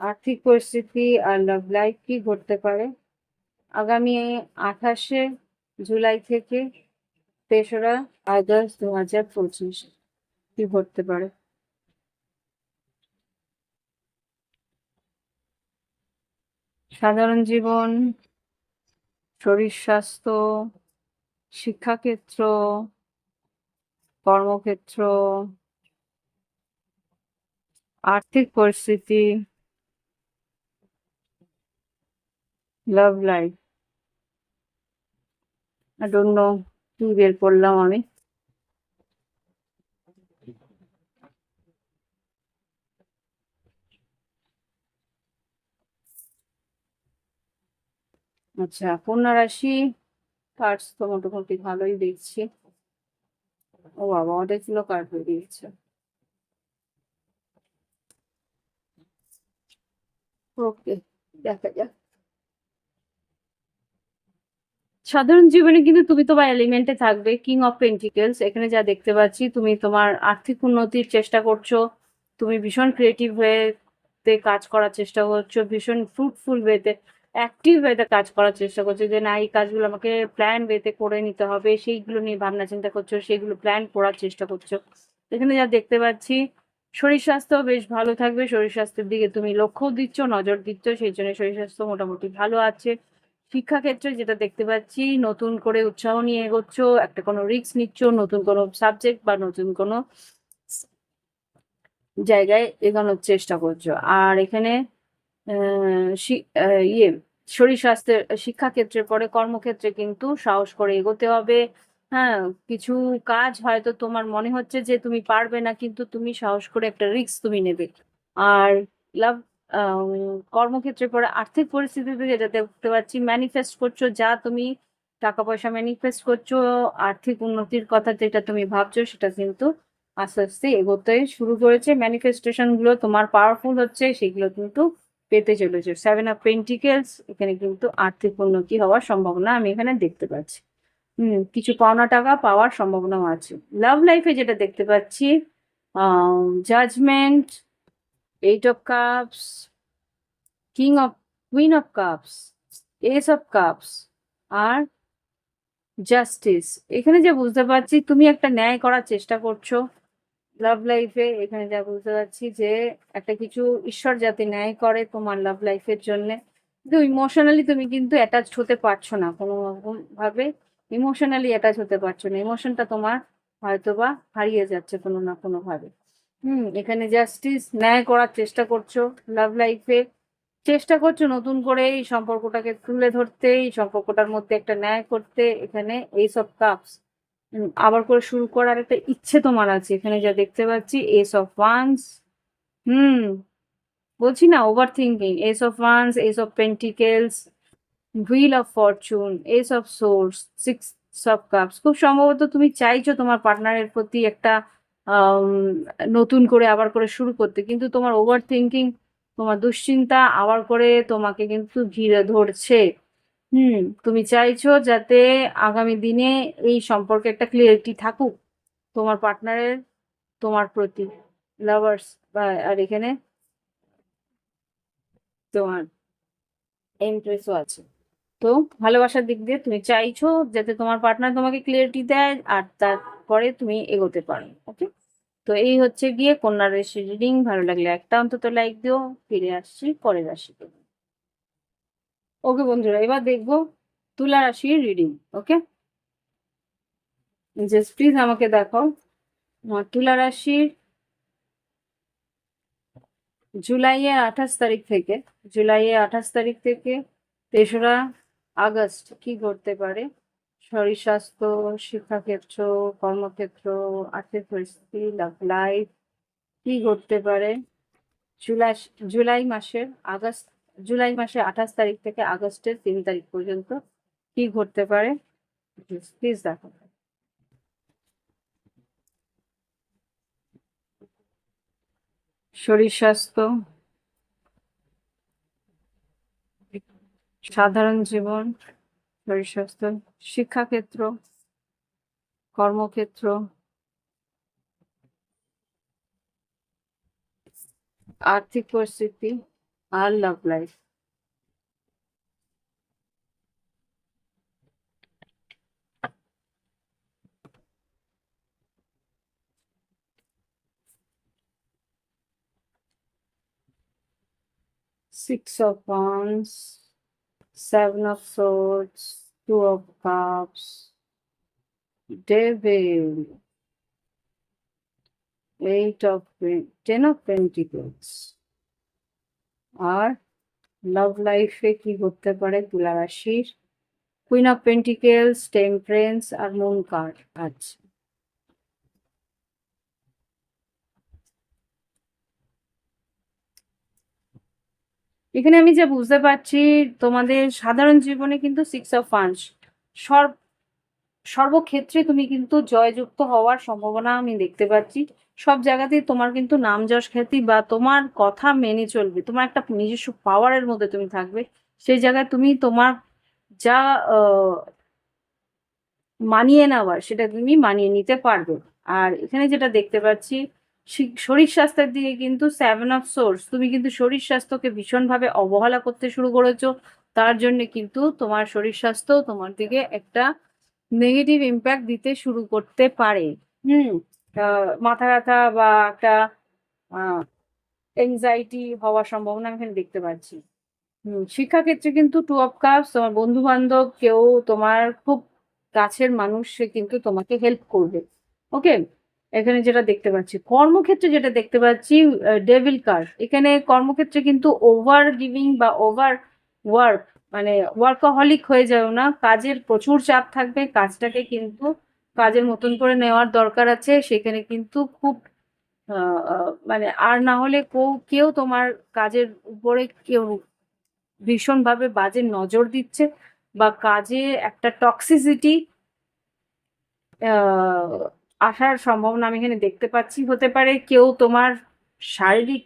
আর্থিক পরিস্থিতি আর লাভ লাইফ কি ঘটতে পারে আগামী 28শে জুলাই থেকে 3রা আগস্ট 2025, কি ঘটতে পারে। সাধারণ জীবন, শরীর স্বাস্থ্য, শিক্ষাক্ষেত্র, কর্মক্ষেত্র, আর্থিক পরিস্থিতি, love life. I don't know কি বের করলাম আমি। আচ্ছা, কন্যা রাশি কার্ডস তো মোটামুটি ভালোই দেখছি। ও বাবা, অনেকগুলো কার্ড বেরিয়েছে। ওকে, দেখা যাক। সাধারণ জীবনে কিন্তু তুমি তোমার এলিমেন্টে থাকবে। কিং অফ পেন্টিকেলস, এখানে যা দেখতে পাচ্ছি তুমি তোমার আর্থিক উন্নতির চেষ্টা করছো, তুমি ভীষণ ক্রিয়েটিভ ওয়েতে কাজ করার চেষ্টা করছো, ভীষণ ফ্রুটফুল ওয়েতে, অ্যাক্টিভ ওয়েতে কাজ করার চেষ্টা করছো, যে না এই কাজগুলো আমাকে প্ল্যান ওয়েতে করে নিতে হবে, সেইগুলো নিয়ে ভাবনা চিন্তা করছো, সেইগুলো প্ল্যান করার চেষ্টা করছো। এখানে যা দেখতে পাচ্ছি শরীর স্বাস্থ্য বেশ ভালো থাকবে, শরীর স্বাস্থ্যের দিকে তুমি লক্ষ্য দিচ্ছ, নজর দিচ্ছ, সেই জন্য শরীর স্বাস্থ্য মোটামুটি ভালো আছে। শিক্ষাক্ষেত্রে যেটা দেখতে পাচ্ছি নতুন করে উৎসাহ নিয়ে এগোচ্ছ, একটা কোনো রিস্ক নিচ্ছ, নতুন কোনো সাবজেক্ট বা নতুন কোনো জায়গায় এগোনোর চেষ্টা করছো। আর এখানে ইয়ে শরীর স্বাস্থ্যের শিক্ষাক্ষেত্রের পরে কর্মক্ষেত্রে কিন্তু সাহস করে এগোতে হবে। হ্যাঁ, কিছু কাজ হয়তো তোমার মনে হচ্ছে যে তুমি পারবে না, কিন্তু তুমি সাহস করে একটা রিস্ক তুমি নেবে। আর লাভ কর্মক্ষেত্রের পরে আর্থিক পরিস্থিতিতে যেটা দেখতে পাচ্ছি, ম্যানিফেস্ট করছো, যা তুমি টাকা পয়সা ম্যানিফেস্ট করছো, আর্থিক উন্নতির কথা যেটা তুমি ভাবছো, সেটা কিন্তু আস্তে আস্তে এগোতে শুরু করেছে। ম্যানিফেস্টেশন গুলো তোমার পাওয়ারফুল হচ্ছে, সেগুলো কিন্তু পেতে চলেছে। 7 অফ পেন্টিকেলস, এখানে কিন্তু আর্থিক উন্নতি হওয়ার সম্ভাবনা আমি এখানে দেখতে পাচ্ছি। কিছু পাওনা টাকা পাওয়ার সম্ভাবনাও আছে। লাভ লাইফে যেটা দেখতে পাচ্ছি, judgement, 8 of cups, queen of cups, ace of cups আর জাস্টিস। এখানে যে বুঝতে পারছি তুমি একটা ন্যায় করার চেষ্টা করছো লাভ লাইফে। এখানে যা বুঝতে পারছি যে একটা কিছু ঈশ্বর যাতে ন্যায় করে তোমার লাভ লাইফের জন্য। কিন্তু ইমোশনালি তুমি কিন্তু অ্যাটাচ হতে পারছো না, কোনো রকম ভাবে ইমোশনালি অ্যাটাচ হতে পারছো না। ইমোশনটা তোমার হয়তোবা হারিয়ে যাচ্ছে কোনো না কোনো ভাবে। এখানে জাস্টিস, ন্যায় করার চেষ্টা করছো লাভ লাইফে। চেষ্টা করছো নতুন করে এই সম্পর্কটাকে তুলে ধরতে, এই সম্পর্কটার মধ্যে একটা ন্যায় করতে। এখানে এইস অফ কাপস, আবার করে শুরু করার একটা ইচ্ছে তোমার আছে। এখানে যা দেখতে পাচ্ছি, এস অফ ওয়ান্স। হুম বলছি না, over thinking, S of once, S of pentacles, wheel of Fortune, S of swords, six of cups. খুব সম্ভবত তুমি চাইছো তোমার পার্টনারের প্রতি একটা আম, নতুন করে আবার করে শুরু করতে, কিন্তু তোমার ওভার থিঙ্কিং, তোমার দুশ্চিন্তা আবার করে তোমাকে কিন্তু ঘিরে ধরছে। তুমি চাইছো যাতে আগামী দিনে এই সম্পর্কে একটা ক্লিয়ারিটি থাকুক তোমার পার্টনারের তোমার প্রতি, লাভার্স। বা আর এখানে তোমার ইন্টারেস্টও আছে। তো ভালোবাসার দিক দিয়ে তুমি চাইছো যাতে তোমার পার্টনার তোমাকে ক্লিয়ারিটি দেয়, আর তারপরে তুমি এগোতে পারো। ওকে, তো এই হচ্ছে গিয়ে কন্যা রাশি রিডিং। ভালো লাগলে একটা অন্তত লাইক দিও। ফিরে আসছি পরের রাশিতে। ওকে বন্ধুরা, এবার দেখবো তুলা রাশির রিডিং। ওকে, জাস্ট প্লিজ আমাকে দেখাও আমার তুলা রাশির জুলাইয়ের 28 তারিখ থেকে 3রা আগস্ট কি ঘটতে পারে। শরীর স্বাস্থ্য, শিক্ষাক্ষেত্র, কর্মক্ষেত্র, আর্থিক পরিস্থিতি, লাভ লাইফ, কি ঘটতে পারে জুলাই জুলাই মাসের আগস্ট জুলাই মাসের 28 তারিখ থেকে আগস্টের 3 তারিখ পর্যন্ত কি ঘটতে পারে, প্লিজ দেখো। শরীর স্বাস্থ্য, সাধারণ জীবন, শরীর স্বাস্থ্য, শিক্ষাক্ষেত্র, কর্মক্ষেত্র, আর্থিক পরিস্থিতি আর love life. Six of Wands, 7 of Swords, 2 of Cups, Devil, 10 of Pentacles। আর লাভ লাইফে কি ঘটতে পারে তুলা রাশির, কুইন অফ পেন্টিকেলস, টেম্পারেন্স আর মুন কার্ড। আচ্ছা, এখানে আমি যা বুঝতে পারছি, তোমাদের সাধারণ জীবনে কিন্তু 6 অফ ওয়ান্স, সর্বক্ষেত্রে তুমি কিন্তু জয়যুক্ত হওয়ার সম্ভাবনা আমি দেখতে পাচ্ছি। সব জায়গাতেই তোমার কিন্তু নাম যশ খ্যাতি, বা তোমার কথা মেনে চলবে, তোমার একটা নিজস্ব পাওয়ারের মধ্যে তুমি থাকবে। সেই জায়গায় তুমি তোমার যা মানিয়ে নেওয়ার, সেটা তুমি মানিয়ে নিতে পারবে। আর এখানে যেটা দেখতে পাচ্ছি, শরীর স্বাস্থ্যের দিকে কিন্তু 7 অফ সোর্স, তুমি কিন্তু শরীর স্বাস্থ্যকে ভীষণভাবে অবহেলা করতে শুরু করেছো। তার জন্য কিন্তু তোমার শরীর স্বাস্থ্য তোমার দিকে একটা নেগেটিভ ইম্প্যাক্ট দিতে শুরু করতে পারে। হুম মাথা ব্যথা বা একটা এংজাইটি হওয়ার সম্ভাবনা আমি এখানে দেখতে পাচ্ছি। শিক্ষাক্ষেত্রে কিন্তু 2 অফ কাপস, তোমার বন্ধু বান্ধব কেউ, তোমার খুব কাছের মানুষ, সে কিন্তু তোমাকে হেল্প করবে। ওকে, এখানে যেটা দেখতে পাচ্ছি, কর্মক্ষেত্রে যেটা দেখতে পাচ্ছি, ডেভিল কার্ড। এখানে কর্মক্ষেত্রে কিন্তু ওভার গিভিং বা ওভার ওয়ার্ক, মানে ওয়ার্কাহলিক হয়ে যাও না, কাজের প্রচুর চাপ থাকবে, কাজটাকে কিন্তু কাজের মতন করে নেওয়ার দরকার আছে। সেখানে কিন্তু খুব মানে আর না হলে কেউ তোমার কাজের উপরে কেউ ভীষণভাবে বাজে নজর দিচ্ছে, বা কাজে একটা টক্সিসিটি আসার সম্ভাবনা আমি এখানে দেখতে পাচ্ছি। হতে পারে কেউ তোমার শারীরিক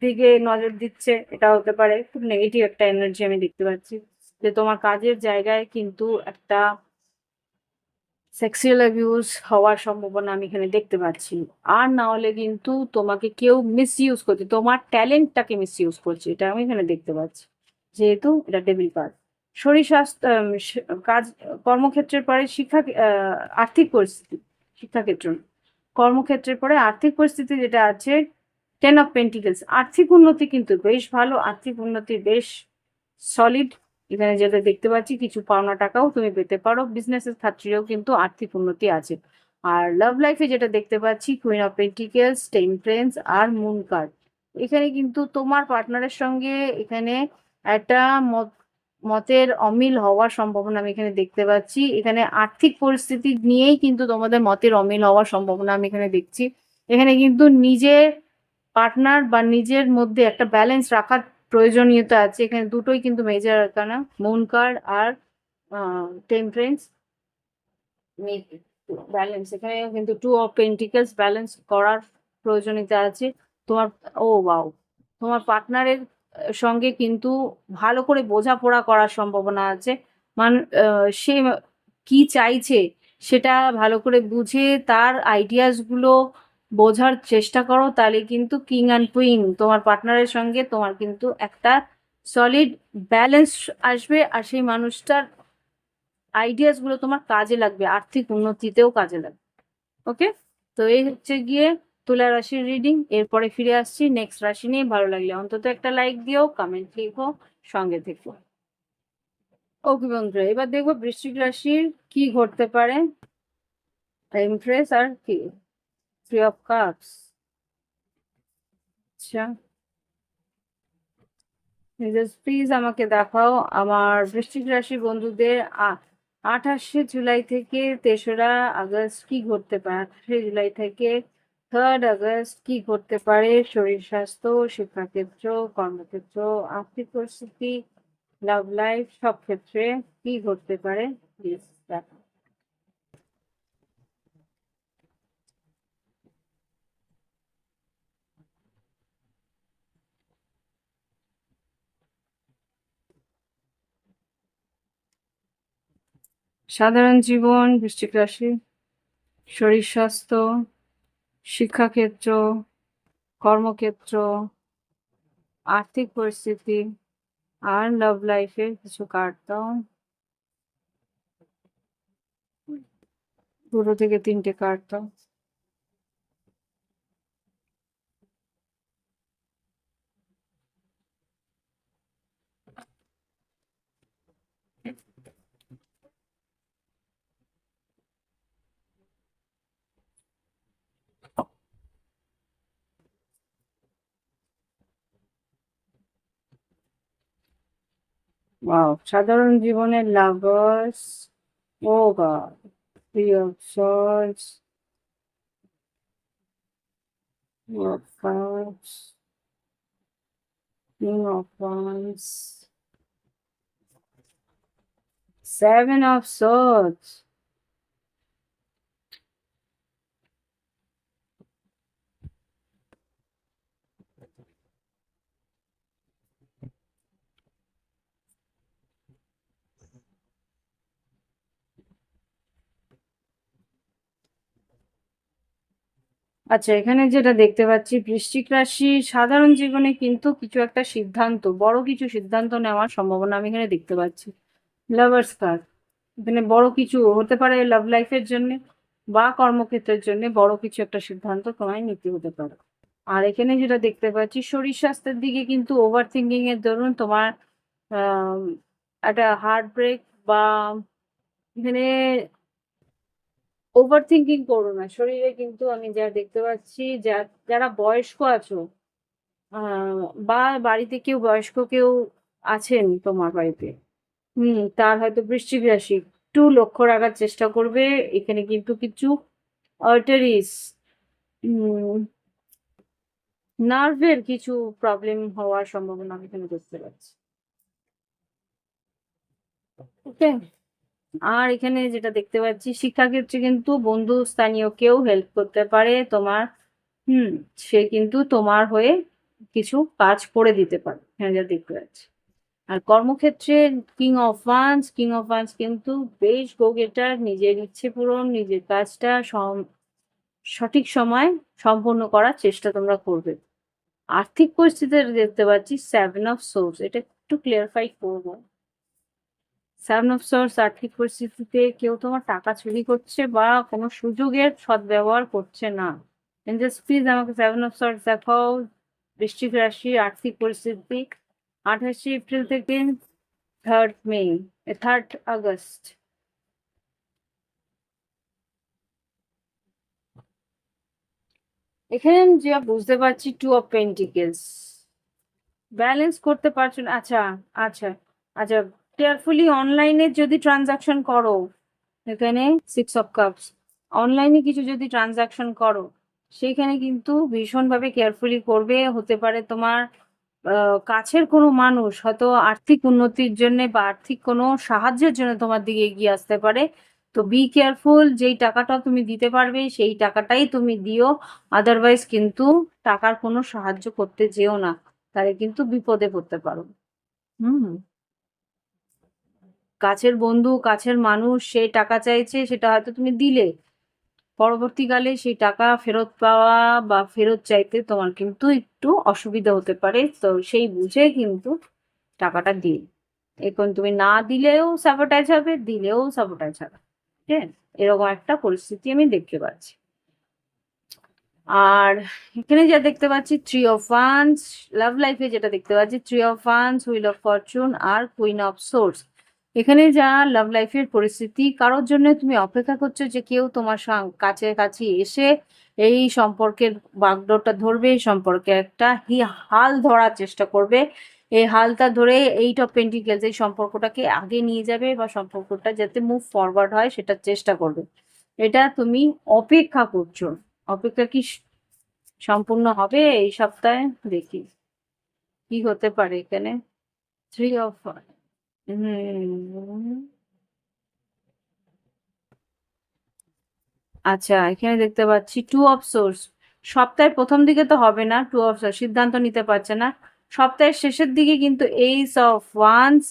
দিকে নজর দিচ্ছে, এটা হতে পারে। খুব নেগেটিভ একটা এনার্জি আমি দেখতে পাচ্ছি, যে তোমার কাজের জায়গায় কিন্তু একটা সেক্সুয়াল অ্যাবিউজ হওয়ার সম্ভাবনা আমি এখানে দেখতে পাচ্ছি। আর না হলে কিন্তু তোমাকে কেউ মিস ইউজ করছে, তোমার ট্যালেন্টটাকে মিস ইউজ করছে, এটা আমি এখানে দেখতে পাচ্ছি, যেহেতু এটা ডেবিল কার্ড। শরীর স্বাস্থ্য, কাজ, কর্মক্ষেত্রের পরে আর্থিক পরিস্থিতি, শিক্ষাক্ষেত্র, কর্মক্ষেত্রের পরে আর্থিক পরিস্থিতি যেটা আছে, 10 অফ পেন্টিকেলস, আর্থিক উন্নতি কিন্তু বেশ ভালো, আর্থিক উন্নতি বেশ সলিড। এখানে যেটা দেখতে পাচ্ছি, কিছু পাওনা টাকাও তুমি পেতে পারো, বিজনেসের ক্ষেত্রেও কিন্তু আর্থিক উন্নতি আছে। আর লাভ লাইফে যেটা দেখতে পাচ্ছি, কুইন অফ পেন্টিকেলস, টেম্পারেন্স আর মুন কার্ড। এখানে কিন্তু তোমার পার্টনারের সঙ্গে এখানে একটা মতের অমিল হওয়ার সম্ভাবনা আমি এখানে দেখতে পাচ্ছি। এখানে আর্থিক পরিস্থিতি নিয়েই কিন্তু তোমাদের মতের অমিল হওয়ার সম্ভাবনা আমি এখানে দেখছি। এখানে কিন্তু নিজের পার্টনার বা নিজের মধ্যে একটা ব্যালেন্স রাখার প্রয়োজনীয়তা আছে। এখানে দুটোই কিন্তু মেজর আরকানা, মুন কার্ড আর টেম্পারেন্স, ব্যালেন্স। এখানে কিন্তু 2 অফ পেন্টিকেলস, ব্যালেন্স করার প্রয়োজনীয়তা আছে তোমার। ও ওয়াও, তোমার পার্টনারের সঙ্গে কিন্তু ভালো করে বোঝাপড়া করার সম্ভাবনা আছে। মান সে কি চাইছে সেটা ভালো করে বুঝে তার আইডিয়াস গুলো বোঝার চেষ্টা করো, তাহলে কিন্তু কিং অ্যান্ড কুইন, তোমার পার্টনারের সঙ্গে তোমার কিন্তু একটা সলিড ব্যালেন্স আসবে। আর সেই মানুষটার আইডিয়াস গুলো তোমার কাজে লাগবে, আর্থিক উন্নতিতেও কাজে লাগবে। ওকে, তো এই হচ্ছে গিয়ে তুলা রাশির রিডিং। এরপরে ফিরে আসছি নেক্সট রাশি নিয়ে। ভালো লাগলে অন্তত একটা লাইক দিও, কমেন্ট লিখো, সঙ্গে থেকো। ওকে বন্ধুরা, এবার দেখবো বৃশ্চিক রাশির কি ঘটতে পারে। এমপ্রেস আর কি 3 অফ কাপস। আচ্ছা, প্লিজ আমাকে দেখাও আমার বৃশ্চিক রাশি বন্ধুদের 28শে জুলাই থেকে 3রা আগস্ট কি ঘটতে পারে। 28শে জুলাই থেকে 3rd আগস্ট কি ঘটতে পারে শরীর স্বাস্থ্য, শিক্ষাক্ষেত্র, কর্মক্ষেত্র, আর্থিক পরিস্থিতি, লাভ লাইফ, সব ক্ষেত্রে কি ঘটতে পারে প্লিজ দেখো। সাধারণ জীবন বৃশ্চিক রাশি, শরীর স্বাস্থ্য, শিক্ষাক্ষেত্র, কর্মক্ষেত্র, আর্থিক পরিস্থিতি আর লাভ লাইফের কিছু কার্ড দাও। 2 থেকে 3টে কার্ড দাও। ওয়াও, সাধারণ জীবনের lovers, oh God, 3 of swords, 2 of cups, king of wands, 7 of swords. আচ্ছা, এখানে যেটা দেখতে পাচ্ছি, বৃশ্চিক রাশি সাধারণ জীবনে কিন্তু কিছু একটা সিদ্ধান্ত, বড় কিছু সিদ্ধান্ত নেওয়ার সম্ভাবনা আমি এখানে দেখতে পাচ্ছি। লাভার্স কার্ড, এখানে বড় কিছু হতে পারে লাভ লাইফের জন্য বা কর্মক্ষেত্রের জন্য, বড় কিছু একটা সিদ্ধান্ত তোমায় নিতে হতে পারে। আর এখানে যেটা দেখতে পাচ্ছি, শরীর স্বাস্থ্যের দিকে কিন্তু ওভার থিঙ্কিং এর দরুন তোমার আহ একটা হার্ট ব্রেক, বা এখানে ওভার থিঙ্কিং করো না। শরীরে কিন্তু আমি যা দেখতে পাচ্ছি, যারা বয়স্ক আছো, বা বাড়িতে কেউ বয়স্ক কেউ আছেন তোমার বাড়িতে, তার হয়তো বৃশ্চিক রাশি, একটু লক্ষ্য রাখার চেষ্টা করবে। এখানে কিন্তু কিছু আর্টারিস, নার্ভের কিছু প্রবলেম হওয়ার সম্ভাবনা আমি এখানে দেখতে পাচ্ছি। ওকে। আর এখানে যেটা দেখতে পাচ্ছি, শিক্ষাক্ষেত্রে কিন্তু বন্ধু স্থানীয় কেউ হেল্প করতে পারে তোমার। হুম সে কিন্তু তোমার হয়ে কিছু কাজ করে দিতে পারে, এখানে যা দেখতে পাচ্ছি। আর কর্মক্ষেত্রে কিং অফ ওয়ান্স কিন্তু বেশ গো গেটার, নিজের ইচ্ছে পূরণ, নিজের কাজটা সঠিক সময় সম্পূর্ণ করার চেষ্টা তোমরা করবে। আর্থিক পরিস্থিতি দেখতে পাচ্ছি 7 অফ সোর্স, এটা একটু ক্লিয়ারিফাই করবো। 7 অফ সোর্স আর্থিক পরিস্থিতিতে কেউ তোমার টাকা চুরি করছে বা কোনো সুযোগের সদ্ব্যবহার করছে না। জাস্ট প্লিজ আমাকে 7 অফ সোর্স দেখাও। বৃশ্চিক রাশি আর্থিক পরিস্থিতি 28শে এপ্রিল থেকে 3rd মে, 3rd আগস্ট। এখানে আমি যা বুঝতে পারছি 2 অফ পেন্টিকেলস, ব্যালেন্স করতে পারছো না। আচ্ছা, আচ্ছা, আচ্ছা, কেয়ারফুলি অনলাইনে যদি ট্রানজাকশন করো, এখানে 6 অফ কাপস, অনলাইনে কিছু যদি ট্রানজাকশন করো সেইখানে কিন্তু ভীষণভাবে কেয়ারফুলি করবে। হতে পারে তোমার কাছের কোনো মানুষ হয়তো আর্থিক উন্নতির জন্য বা আর্থিক কোনো সাহায্যের জন্য তোমার দিকে এগিয়ে আসতে পারে। তো বি কেয়ারফুল, যেই টাকাটা তুমি দিতে পারবে সেই টাকাটাই তুমি দিও। আদারওয়াইজ কিন্তু টাকার কোনো সাহায্য করতে যেও না, তাহলে কিন্তু বিপদে পড়তে পারো। হুম কাছের বন্ধু, কাছের মানুষ সে টাকা চাইছে, সেটা হয়তো তুমি দিলে, পরবর্তীকালে সেই টাকা ফেরত পাওয়া বা ফেরত চাইতে তোমার কিন্তু একটু অসুবিধা হতে পারে। তো সেই বুঝে কিন্তু টাকাটা দিন। এখন তুমি না দিলেও সাবোটাইজ হবে, দিলেও সাবোটাইজ হবে। ঠিক আছে, এরকম একটা পরিস্থিতি আমি দেখতে পাচ্ছি। আর এখানে যা দেখতে পাচ্ছি 3 অফ ওয়ান্স, লাভ লাইফে যেটা দেখতে পাচ্ছি 3 of wands, wheel of fortune আর কুইন অফ সোর্স। এখানে যা লাভ লাইফের পরিস্থিতি, কারোর জন্য তুমি অপেক্ষা করছো যে কেউ তোমার কাছে এসে এই সম্পর্কের বাগডোরটা ধরবে, এই সম্পর্কে একটা হাল ধরার চেষ্টা করবে। এই হালটা ধরে 8 অফ পেন্টিকেলস এই সম্পর্কটাকে আগে নিয়ে যাবে বা সম্পর্কটা যাতে মুভ ফরওয়ার্ড হয় সেটার চেষ্টা করবে। এটা তুমি অপেক্ষা করছো। অপেক্ষা কি সম্পূর্ণ হবে এই সপ্তাহে? দেখি কি হতে পারে এখানে। 3 অফ, হুম আচ্ছা, এখানে দেখতে পাচ্ছি 2 অফ সোর্স। সপ্তাহের প্রথম দিকে তো হবে না, 2 অফ সোর্স সিদ্ধান্ত নিতে পারছে না। সপ্তাহের শেষের দিকে কিন্তু ace of wands,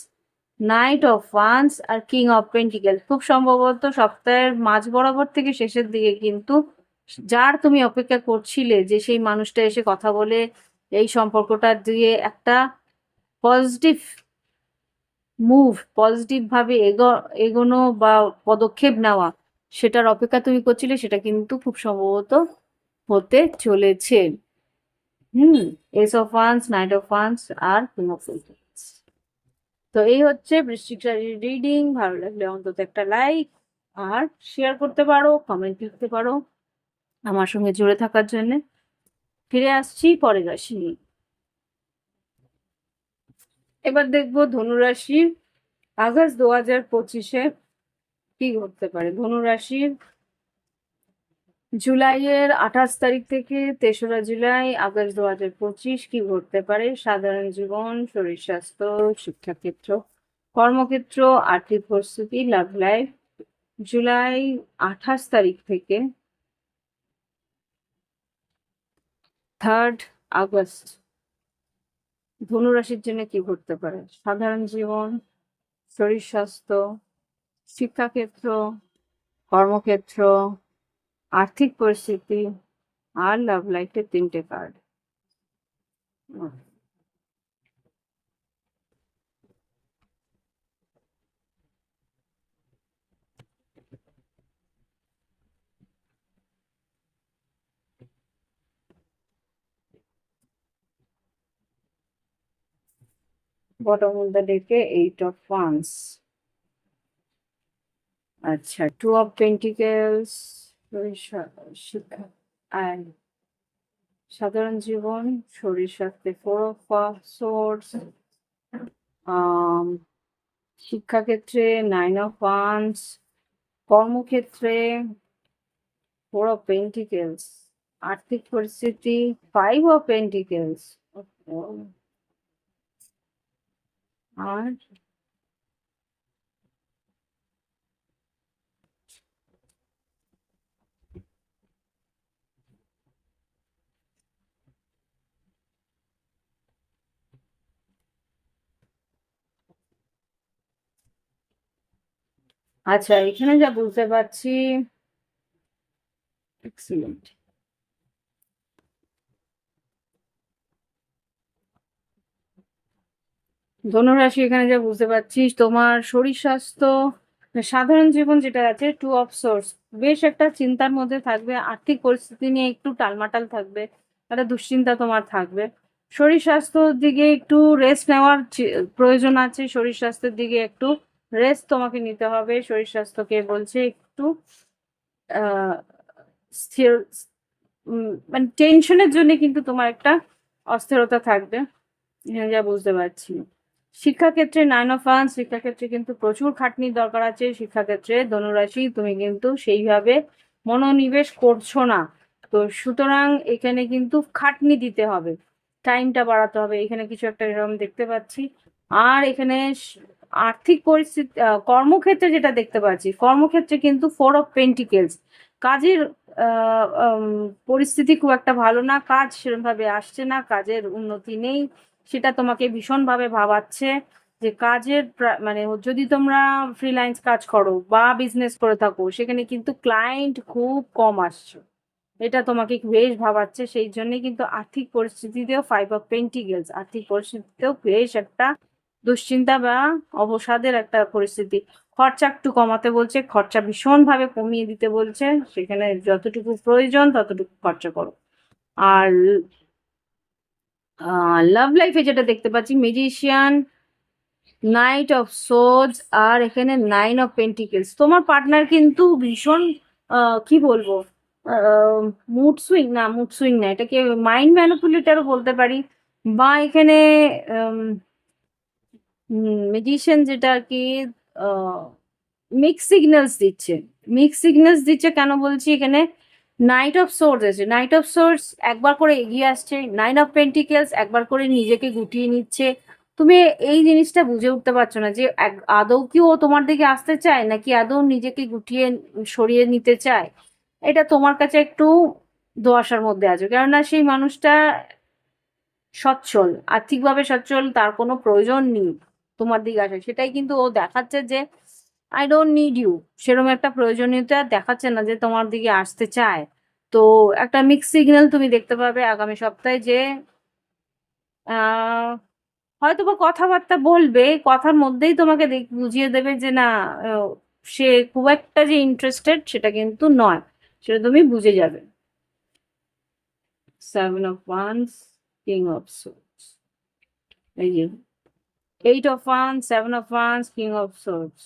knight of wands আর কিং অফ পেন্টিকেল, খুব সম্ভবত সপ্তাহের মাঝ বরাবর থেকে শেষের দিকে কিন্তু যার তুমি অপেক্ষা করছিলে যে সেই মানুষটা এসে কথা বলে এই সম্পর্কটা দিয়ে একটা পজিটিভ পজিটিভ ভাবে এগোনো বা পদক্ষেপ নেওয়া, সেটার অপেক্ষা তুমি করছিলে, সেটা কিন্তু খুব সম্ভবত হতে চলেছে। হুম ace of wands, knight of wands আর কিং অফ পেন্টিকেলস। তো এই হচ্ছে বৃশ্চিক রাশির রিডিং। ভালো লাগলে অন্তত একটা লাইক আর শেয়ার করতে পারো, কমেন্ট লিখতে পারো। আমার সঙ্গে জুড়ে থাকার জন্য ফিরে আসছি পরের রাশি নিয়ে। এবার দেখবো ধনুরাশির আগস্ট 2025-এ কি ঘটতে পারে। ধনুরাশির জুলাইয়ের 28 তারিখ থেকে 3রা জুলাই আগস্ট 2025 কি ঘটতে পারে। সাধারণ জীবন, শরীর স্বাস্থ্য, শিক্ষাক্ষেত্র, কর্মক্ষেত্র, আর্থিক পরিস্থিতি, লাভ লাইফ। জুলাই 28 তারিখ থেকে 3rd আগস্ট ধনুরাশির জন্য কি ঘটতে পারে। সাধারণ জীবন, শরীর স্বাস্থ্য, শিক্ষাক্ষেত্র, কর্মক্ষেত্র, আর্থিক পরিস্থিতি আর লাভ লাইফের 3টে কার্ড। বটম অফ দ্য ডেকে 8 অফ ওয়ান্স। আচ্ছা, 2 অফ পেন্টিকেলস, শিক্ষা আর সাধারণ জীবন, শরীর স্বাস্থ্যে 4 অফ সোর্স, আম শিক্ষাক্ষেত্রে 9 of Wands, কর্মক্ষেত্রে 4 of Pentacles, আর্থিক পরিস্থিতি 5 of Pentacles, আর আচ্ছা, এখানে যা বুঝতে পারছি, এক্সিলেন্ট। ধনুরাশি, এখানে যা বুঝতে পারছি, তোমার শরীর স্বাস্থ্য, সাধারণ জীবন যেটা আছে 2 of Swords, বেশ একটা চিন্তার মধ্যে থাকবে, আর্থিক পরিস্থিতি নিয়ে একটু টালমাটাল থাকবে, একটা দুশ্চিন্তা তোমার থাকবে। শরীর স্বাস্থ্যর দিকে একটু রেস্ট নেওয়ার প্রয়োজন আছে, শরীর স্বাস্থ্যের দিকে একটু রেস্ট তোমাকে নিতে হবে। শরীর স্বাস্থ্যকে বলছে একটু আহ স্থির, মানে টেনশনের জন্য কিন্তু তোমার একটা অস্থিরতা থাকবে, যা বুঝতে পারছি। শিক্ষাক্ষেত্রে 9 of Wands, শিক্ষাক্ষেত্রে কিন্তু প্রচুর খাটনির দরকার আছে। শিক্ষাক্ষেত্রে ধনুরাশি তুমি কিন্তু সেইভাবে মনোনিবেশ করছো না, তো সুতরাং এখানে কিন্তু খাটনি দিতে হবে, টাইমটা বাড়াতে হবে, এখানে কিছু একটা এরকম দেখতে পাচ্ছি। আর এখানে আর্থিক পরিস্থিতি, কর্মক্ষেত্রে যেটা দেখতে পাচ্ছি, কর্মক্ষেত্রে কিন্তু 4 of Pentacles, কাজের পরিস্থিতি খুব একটা ভালো না, কাজ সেরকম ভাবে আসছে না, কাজের উন্নতি নেই, সেটা তোমাকে ভীষণভাবে ভাবাচ্ছে। যে কাজের মানে যদি তোমরা ফ্রিল্যান্স কাজ করো বা বিজনেস করে থাকো, সেখানে কিন্তু ক্লায়েন্ট খুব কম আসছে, এটা তোমাকে বেশ ভাবাচ্ছে। সেই জন্য কিন্তু আর্থিক পরিস্থিতিতেও 5 of Pentacles, আর্থিক পরিস্থিতিতেও বেশ একটা দুশ্চিন্তা বা অবসাদের একটা পরিস্থিতি। খরচা একটু কমাতে বলছে, খরচা ভীষণভাবে কমিয়ে দিতে বলছে, সেখানে যতটুকু প্রয়োজন ততটুকু খরচা করো। আর লাভ লাইফে যেটা দেখতে পাচ্ছি, ম্যাজিশিয়ান, Knight of Swords, আর এখানে 9 of Pentacles, তোমার পার্টনার কিন্তু ভীষণ কি বলবো, মুড সুইং না, এটাকে মাইন্ড ম্যানিপুলেটরও বলতে পারি, বা এখানে ম্যাজিশিয়ান যেটা আর কি মিক্স সিগন্যালস দিচ্ছে, মিক্স সিগন্যালস দিচ্ছে। কেন বলছি, এখানে Knight of Swords আছে, Knight of Swords একবার করে এগিয়ে আসছে, 9 of Pentacles একবার করে নিজেকে গুটিয়ে নিচ্ছে। তুমি এই জিনিসটা বুঝে উঠতে পারছো না যে আদৌ কি ও তোমার দিকে আসতে চায়, নাকি আদৌ নিজেকে গুটিয়ে সরিয়ে নিতে চায়। এটা তোমার কাছে একটু ধোঁয়াশার মধ্যে আছে, কেননা সেই মানুষটা সচ্ছল, আর্থিকভাবে সচ্ছল, তার কোনো প্রয়োজন নেই তোমার দিকে আসে, সেটাই কিন্তু ও দেখাচ্ছে যে আই ডোন্ট নিড ইউ, সেরকম একটা প্রয়োজনীয়তা দেখাচ্ছে না যে তোমার দিকে আসতে চায়। তো একটা মিক্স সিগন্যাল তুমি দেখতে পাবে আগামী সপ্তাহে, যে আহ হয়তো বা কথাবার্তা বলবে, কথার মধ্যেই তোমাকে বুঝিয়ে দেবে যে না, আহ, সে খুব একটা যে ইন্টারেস্টেড সেটা কিন্তু নয়, সেটা তুমি বুঝে যাবে। 7 of Wands, King of Swords, এই যে 8 of Wands, 7 of Wands, King of Swords।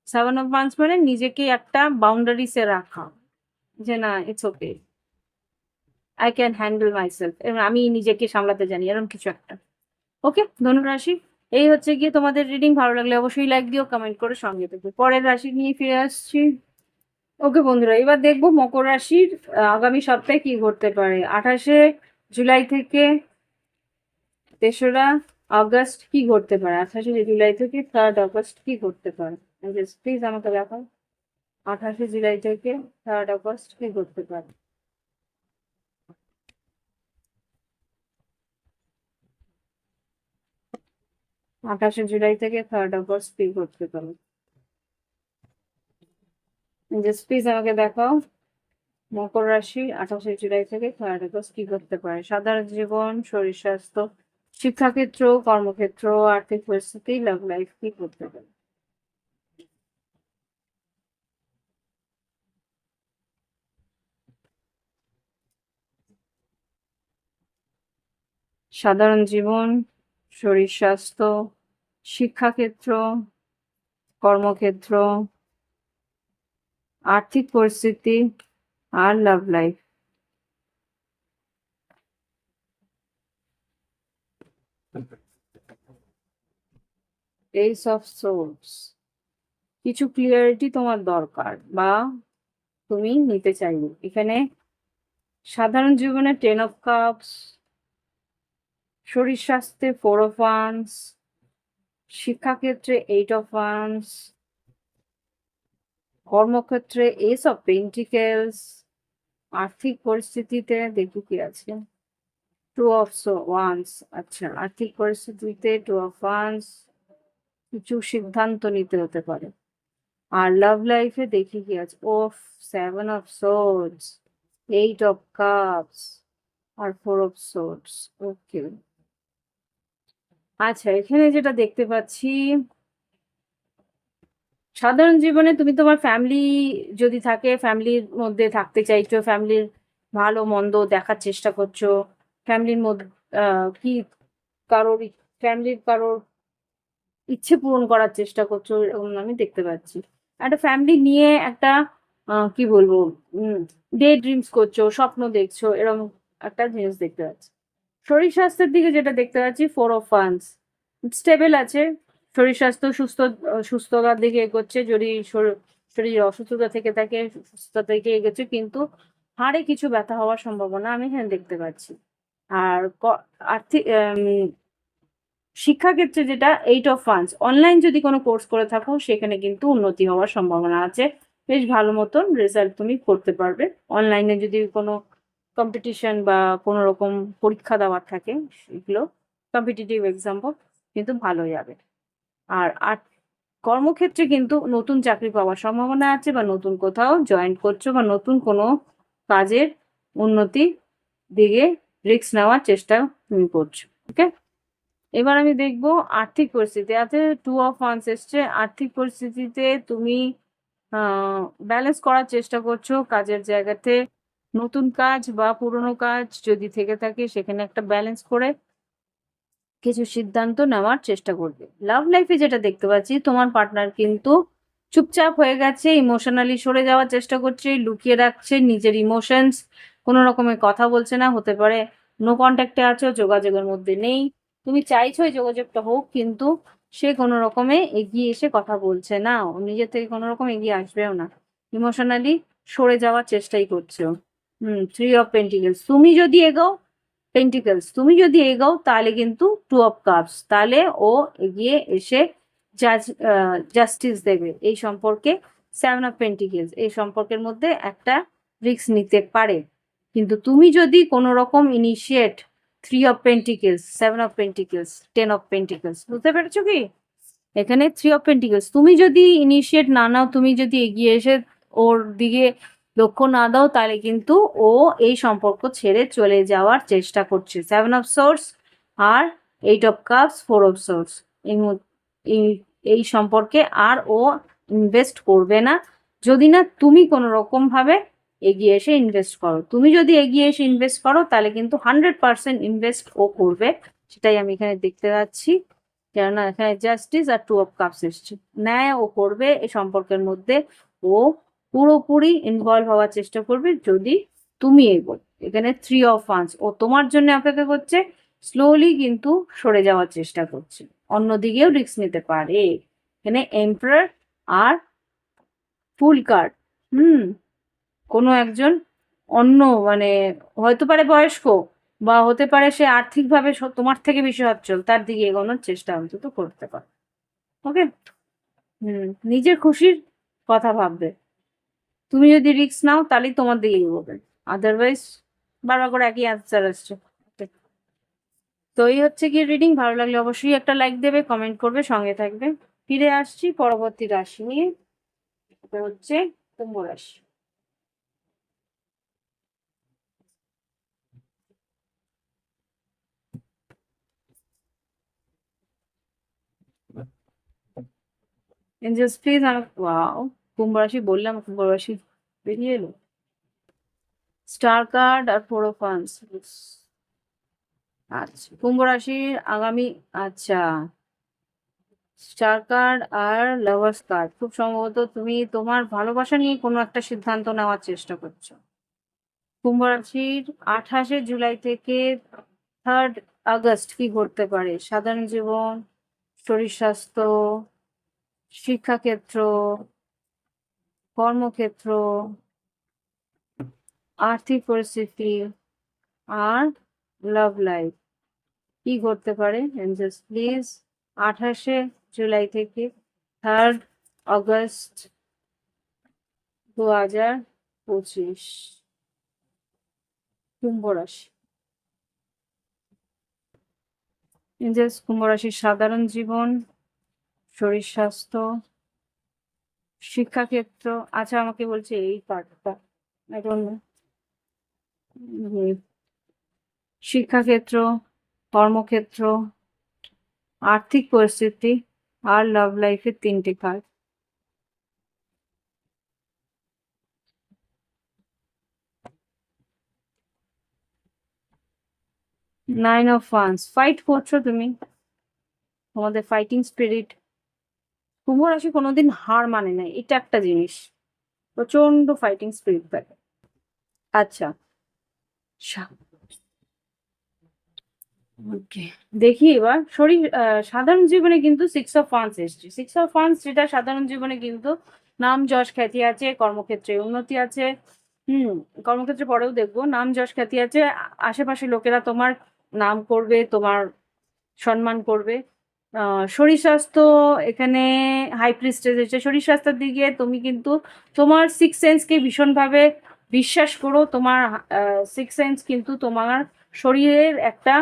7 of Wands মানে নিজেকে একটা বাউন্ডারিসে রাখা, যে না it's okay, I can handle myself, এবং আমি নিজেকে সামলাতে জানি, এরকম কিছু একটা। ওকে ধনুরাশি, এই হচ্ছে গিয়ে তোমাদের রিডিং। ভালো লাগলে অবশ্যই লাইক দিও, কমেন্ট করে সঙ্গে থাকবে। পরের রাশি নিয়ে ফিরে আসছি। ওকে বন্ধুরা, এবার দেখবো মকর রাশির আগামী সপ্তাহে কি ঘটতে পারে। 28শে জুলাই থেকে 3রা আগস্ট কি ঘটতে পারে, 28শে জুলাই থেকে 3rd অগস্ট কি ঘটতে পারে, প্লিজ আমাকে দেখাও। 28শে জুলাই থেকে 3rd অগস্ট কি ঘটতে পারে। 28শে জুলাই থেকে 3rd অগস্ট কি ঘটতে পারে, প্লিজ আমাকে দেখাও। মকর রাশি 28শে জুলাই থেকে 3rd অগস্ট কি করতে পারে। সাধারণ জীবন, শরীর স্বাস্থ্য, শিক্ষাক্ষেত্র, কর্মক্ষেত্র, আর্থিক পরিস্থিতি, লাভ লাইফ কি করতে পারে। সাধারণ জীবন, শরীর স্বাস্থ্য, শিক্ষাক্ষেত্র, কর্মক্ষেত্র, আর্থিক পরিস্থিতি, আর love life. Ace of swords, কিছু ক্লিয়ারিটি তোমার দরকার বা তুমি নিতে চাইবে। এখানে সাধারণ জীবনে 10 অফ কাপস, শরীর স্বাস্থ্যে 4 অফ ওয়ান্স, শিক্ষাক্ষেত্রে 8 অফ ওয়ান্স, কর্মক্ষেত্রে এস অফ পেন্টিকেলস, আর্থিক পরিস্থিতিতে দেখি কি আছে, 2 অফ ওয়ান্স। আচ্ছা, আর্থিক পরিস্থিতিতে 2 অফ ওয়ান্স, কিছু সিদ্ধান্ত নিতে হতে পারে। আর লাভ লাইফে দেখি কি আছে, ওফ, 7 অফ সোর্ডস, 8 অফ কাপস আর 4 অফ সোর্ডস। ওকে, আচ্ছা, এখানে যেটা দেখতে পাচ্ছি, সাধারণ জীবনে তুমি তোমার ফ্যামিলি যদি থাকে, ফ্যামিলির মধ্যে থাকতে চাইছো, ফ্যামিলির ভালো মন্দ দেখার চেষ্টা করছো, ফ্যামিলির মধ্যে কি কারোর ফ্যামিলির কারোর ইচ্ছে পূরণ করার চেষ্টা করছো, এরকম আমি দেখতে পাচ্ছি। একটা ফ্যামিলি নিয়ে একটা কি বলবো, ডে ড্রিমস করছো, স্বপ্ন দেখছো, এরকম একটা জিনিস দেখতে পাচ্ছি। শরীর স্বাস্থ্যের দিকে যেটা দেখতে পাচ্ছি, 4 অফ ওয়ান্স, স্টেবল আছে। শরীর স্বাস্থ্য সুস্থতার দিকে এগোচ্ছে। যদি শরীর অসুস্থতা থেকে থাকে, সুস্থতা থেকে এগোচ্ছে, কিন্তু হাড়ে কিছু ব্যথা হওয়ার সম্ভাবনা আমি এখানে দেখতে পাচ্ছি। আর আর্থিক শিক্ষাক্ষেত্রে যেটা 8 অফ ওয়ান্স, অনলাইন যদি কোনো কোর্স করে থাকো সেখানে কিন্তু উন্নতি হওয়ার সম্ভাবনা আছে। বেশ ভালো মতন রেজাল্ট তুমি করতে পারবে। অনলাইনে যদি কোনো কম্পিটিশন বা কোনো রকম পরীক্ষা দেওয়ার থাকে, সেগুলো কম্পিটিটিভ এক্সাম কিন্তু ভালো যাবে। আর কর্মক্ষেত্রে কিন্তু নতুন চাকরি পাওয়ার সম্ভাবনা আছে, বা নতুন কোথাও জয়েন করছো, বা নতুন কোনো কাজের উন্নতি দিকে রিস্ক নেওয়ার চেষ্টা তুমি করছো। ওকে, এবার আমি দেখবো আর্থিক পরিস্থিতি আছে। 2 অফ ওয়ান্স এসছে। আর্থিক পরিস্থিতিতে তুমি ব্যালেন্স করার চেষ্টা করছো কাজের জায়গাতে। নতুন কাজ বা পুরনো কাজ যদি থেকে থাকে, সেখানে একটা ব্যালেন্স করে কিছু সিদ্ধান্ত নেওয়ার চেষ্টা করবে। লাভ লাইফে যেটা দেখতে পাচ্ছি, তোমার পার্টনার কিন্তু চুপচাপ হয়ে গেছে, ইমোশনালি সরে যাওয়ার চেষ্টা করছে, লুকিয়ে রাখছে নিজের ইমোশনস, কোনো রকমের কথা বলছে না। হতে পারে নো কন্ট্যাক্টে আছো, যোগাযোগের মধ্যে নেই। তুমি চাইছো এই যোগাযোগটা হোক, কিন্তু সে কোনো রকমে এগিয়ে এসে কথা বলছে না, ও নিজের থেকে কোনো রকম এগিয়ে আসবেও না, ইমোশনালি সরে যাওয়ার চেষ্টাই করছে। 3 অফ পেন্টিকেলস, তুমি যদি এগোও তাহলে কিন্তু 2 অফ কাপস, তাহলে ও এগিয়ে এসে জাস্টিস দেবে এই সম্পর্কে। 7 অফ পেন্টিকেলস, এই সম্পর্কের মধ্যে একটা রিস্ক নিতে পারে। কিন্তু তুমি যদি কোনো রকম initiate, 3 of pentacles, 7 of pentacles, 10 of pentacles, বুঝতে পেরেছো কি? এখানে 3 অফ পেন্টিকেলস, তুমি যদি ইনিশিয়েট না নাও, তুমি যদি এগিয়ে এসে ওর দিকে লক্ষ্য না দাও, তাহলে কিন্তু ও এই সম্পর্ক ছেড়ে চলে যাওয়ার চেষ্টা করছে। 7 অফ সোর্স আর 8 অফ কাপস, 4 অফ সোর্স, এই সম্পর্কে আর ও ইনভেস্ট করবে না, যদি না তুমি কোনো রকম ভাবে এগিয়ে এসে ইনভেস্ট করো। তুমি যদি এগিয়ে এসে ইনভেস্ট করো, তাহলে কিন্তু 100% ইনভেস্ট ও করবে, সেটাই আমি এখানে দেখতে পাচ্ছি। কেননা এখানে জাস্টিস আর 2 অফ কাপস এসছে। ন্যায় ও করবে এই সম্পর্কের মধ্যে, ও পুরোপুরি ইনভলভ হওয়ার চেষ্টা করবে যদি তুমি এগোও। এখানে 3 অফ ওয়ান্স, ও তোমার জন্য অপেক্ষা করছে, স্লোলি কিন্তু সরে যাওয়ার চেষ্টা করছে, অন্যদিকেও রিস্ক নিতে পারে। এখানে এম্পারার আর ফুল কার্ড। কোনো একজন অন্য, মানে হয়তো পারে বয়স্ক, বা হতে পারে সে আর্থিকভাবে তোমার থেকে বেশি সচ্ছল, তার দিকে এগোনোর চেষ্টা অন্তত করতে পারে। ওকে, নিজের খুশির কথা ভাববে। তুমি যদি রিস্ক নাও, তাহলেই তোমার দিকে এগোবে, আদারওয়াইজ বারবার করে একই অ্যান্সার আসছে। Okay, তো এই হচ্ছে কি রিডিং। ভালো লাগলে অবশ্যই একটা লাইক দেবে, কমেন্ট করবে, সঙ্গে থাকবে। ফিরে আসছি পরবর্তী রাশি নিয়ে, এটা হচ্ছে কুম্ভ রাশি। এঞ্জেলস প্লিজ, আমি ওয়াও, কুম্ভ রাশি বললাম, কুম্ভ রাশি বেরিয়ে এলো। স্টার কার্ড আর 4 অফ ওয়ান্স। আচ্ছা, কুম্ভ রাশির আগামী, আচ্ছা, স্টার কার্ড আর লাভার্স কার্ড, খুব সম্ভবত তুমি তোমার ভালোবাসা নিয়ে কোনো একটা সিদ্ধান্ত নেওয়ার চেষ্টা করছো। কুম্ভ রাশির 28শে জুলাই থেকে 3 আগস্ট কি ঘটতে পারে? সাধারণ জীবন, শরীর স্বাস্থ্য, শিক্ষাক্ষেত্র, কর্মক্ষেত্র, আর্থিক পরিস্থিতি আর লাভ লাইফ। কি করতে পারে এঞ্জেলস প্লিজ 28শে জুলাই থেকে 3rd অগস্ট 2025। কুম্ভ রাশি। এঞ্জেলস কুম্ভ রাশির সাধারণ জীবন, শরীর স্বাস্থ্য, শিক্ষাক্ষেত্র। আচ্ছা আমাকে বলছে এই পার্টটা এখন শিক্ষাক্ষেত্র, কর্মক্ষেত্র, আর্থিক পরিস্থিতি আর লাভ লাইফের 3টে card. Nine of wands, fight করছো তুমি, তোমাদের ফাইটিং স্পিরিট। কুম্ভ রাশি কোনোদিন হার মানে নাই, এটা একটা জিনিস, প্রচন্ড ফাইটিং স্পিরিট থাকে। আচ্ছা ওকে, দেখি এবার শরীর সাধারণ জীবনে কিন্তু 6 অফ ওয়ান্স এসছে। 6 অফ ওয়ান্স যেটা সাধারণ জীবনে কিন্তু নাম যশ খ্যাতি আছে, কর্মক্ষেত্রে উন্নতি আছে। কর্মক্ষেত্রে পরেও দেখবো নাম যশ খ্যাতি আছে, আশেপাশে লোকেরা তোমার নাম করবে, তোমার সম্মান করবে। শরীর স্বাস্থ্য এখানে হাই প্রিস্টেজ এসেছে। শরীর স্বাস্থ্যের দিকে তুমি কিন্তু তোমার সিক্স সেন্সকে ভীষণভাবে বিশ্বাস করো। তোমার সিক্স সেন্স কিন্তু তোমার শরীরের একটা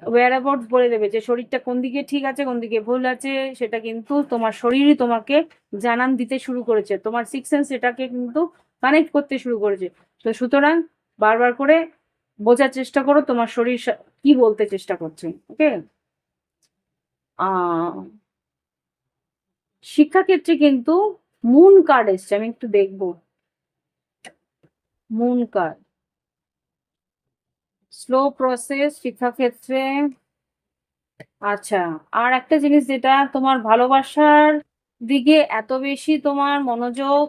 ওয়্যার অ্যাবাউট বলে দেবে যে শরীরটা কোন দিকে ঠিক আছে, কোন দিকে ভুল আছে, সেটা কিন্তু তোমার শরীরই তোমাকে জানান দিতে শুরু করেছে। তোমার সিক্স সেন্স এটাকে কিন্তু কানেক্ট করতে শুরু করেছে। তো সুতরাং বারবার করে বোঝার চেষ্টা করো তোমার শরীর কি বলতে চেষ্টা করছে। ওকে, শিক্ষাক্ষেত্রে কিন্তু মুন কার্ড এসছে, আমি একটু দেখবো মুন কার্ড। স্লো প্রসেস শিক্ষাক্ষেত্রে। আচ্ছা, আর একটা জিনিস যেটা তোমার ভালোবাসার দিকে এত বেশি তোমার মনোযোগ,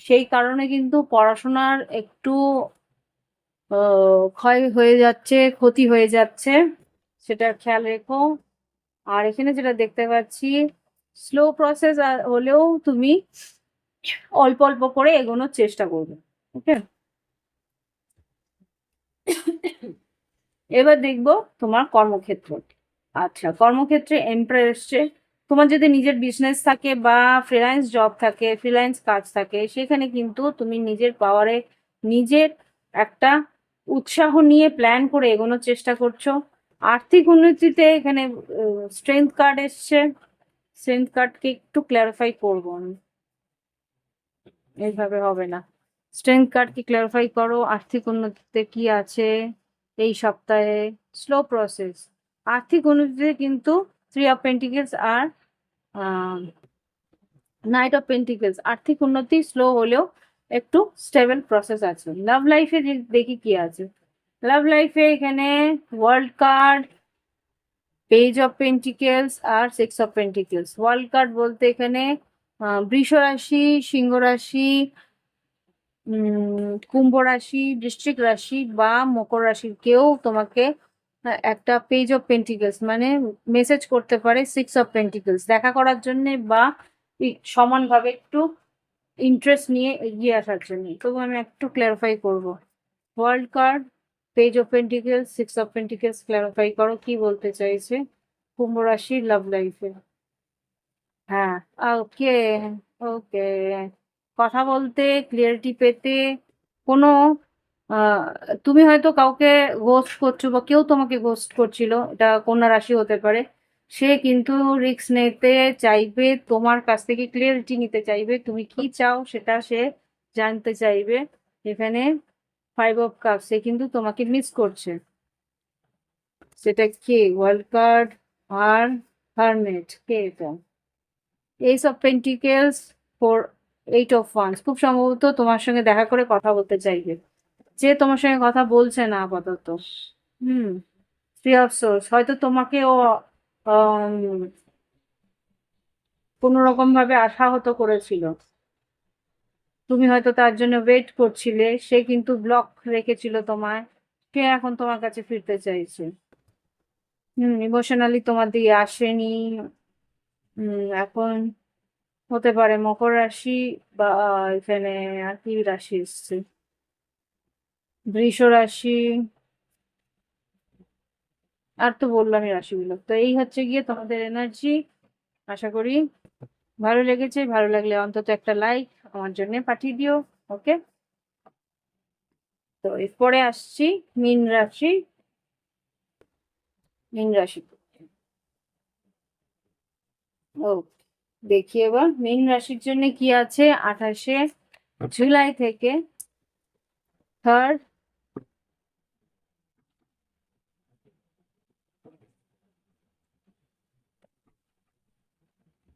সেই কারণে কিন্তু পড়াশোনার একটু ক্ষয় হয়ে যাচ্ছে, ক্ষতি হয়ে যাচ্ছে, সেটা খেয়াল রেখো। আর এখানে যেটা দেখতে পাচ্ছি স্লো প্রসেস হলেও তুমি অল্প অল্প করে এগোনোর চেষ্টা করবে। ওকে, এবার দেখবো তোমার কর্মক্ষেত্র। আচ্ছা, কর্মক্ষেত্রে এম্পায়ার এসছে। তোমার যদি নিজের বিজনেস থাকে বা ফ্রিল্যান্স জব থাকে, ফ্রিল্যান্স কাজ থাকে, সেখানে কিন্তু তুমি নিজের পাওয়ারে নিজের একটা উৎসাহ নিয়ে প্ল্যান করে এগোনোর চেষ্টা করছো। আর্থিক উন্নতিতে এখানে স্ট্রেংথ কার্ড এসছে। স্ট্রেংথ কার্ডকে একটু ক্ল্যারিফাই করবো আমি, এইভাবে হবে না। স্ট্রেংথ কার্ডকে ক্ল্যারিফাই করো, আর্থিক উন্নতিতে কি আছে এই সপ্তাহে। স্লো প্রসেস, আর্থিক উন্নতিতে কিন্তু 3 অফ পেন্টিকেলস আর নাইট অফ পেন্টিকেলস। আর্থিক উন্নতি স্লো হলেও একটু স্টেবল প্রসেস আছে। লাভ লাইফে দেখি কি আছে। লাভ লাইফে এখানে world card, page of pentacles আর 6 অফ পেন্টিকেলস। ওয়ার্ল্ড কার্ড বলতে এখানে বৃষ রাশি, সিংহ রাশি, কুম্ভ রাশি, বৃশ্চিক রাশি বা মকর রাশির কেউ তোমাকে একটা পেজ অফ পেন্টিকেলস মানে মেসেজ করতে পারে 6 অফ পেন্টিকেলস দেখা করার জন্য বা সমানভাবে একটু ইন্টারেস্ট নিয়ে এগিয়ে আসার জন্য। তবু আমি একটু ক্ল্যারিফাই করব। World card, page of pentacles, 6 of pentacles, clarify করো কি বলতে চাইছে কুম্ভ রাশির লাভ লাইফে। হ্যাঁ, ওকে ওকে, কথা বলতে, ক্লিয়ারিটি পেতে, কোনো আহ, তুমি হয়তো কাউকে গোস্ট করছো বা কেউ তোমাকে গোস্ট করছিল, এটা কন্যা রাশি হতে পারে। সে কিন্তু রিস্ক নিতে চাইবে, তোমার কাছ থেকে ক্লিয়ারিটি নিতে চাইবে, তুমি কি চাও সেটা সে জানতে চাইবে। এখানে 5 অফ কাপস, সে কিন্তু তোমাকে মিস করছে। সেটা কে? ওয়ার্ল্ড কার্ড আর হারমেট, কে এটা? এইস অফ পেন্টিকেলস, 4 8 অফ ওয়ান্স। খুব সম্ভবত তোমার সঙ্গে দেখা করে কথা বলতে চাইবে, যে তোমার সঙ্গে কথা বলছে না আপাতত। হুম, 3 অফ সোর্স, হয়তো তোমাকে ও কোনো রকম ভাবে আশাহত করেছিল, তুমি হয়তো তার জন্য ওয়েট করছিলে, সে কিন্তু ব্লক রেখেছিল তোমায়, সে এখন তোমার কাছে ফিরতে চাইছে। ইমোশনালি তোমার দিকে আসেনি, এখন হতে পারে মকর রাশি, বা এখানে আর কি রাশি এসছে, বৃষ রাশি, আর তো বললামই রাশিগুলো। তো এই হচ্ছে গিয়ে তোমাদের এনার্জি। আশা করি ভালো লেগেছে। ভালো লাগলে অন্তত একটা লাইক আমার জন্য পাঠিয়ে দিও। ওকে, তো এরপরে আসছি মীন রাশি। মীন রাশি, ও দেখি এবার মীন রাশির জন্য কি আছে 28শে জুলাই থেকে 3rd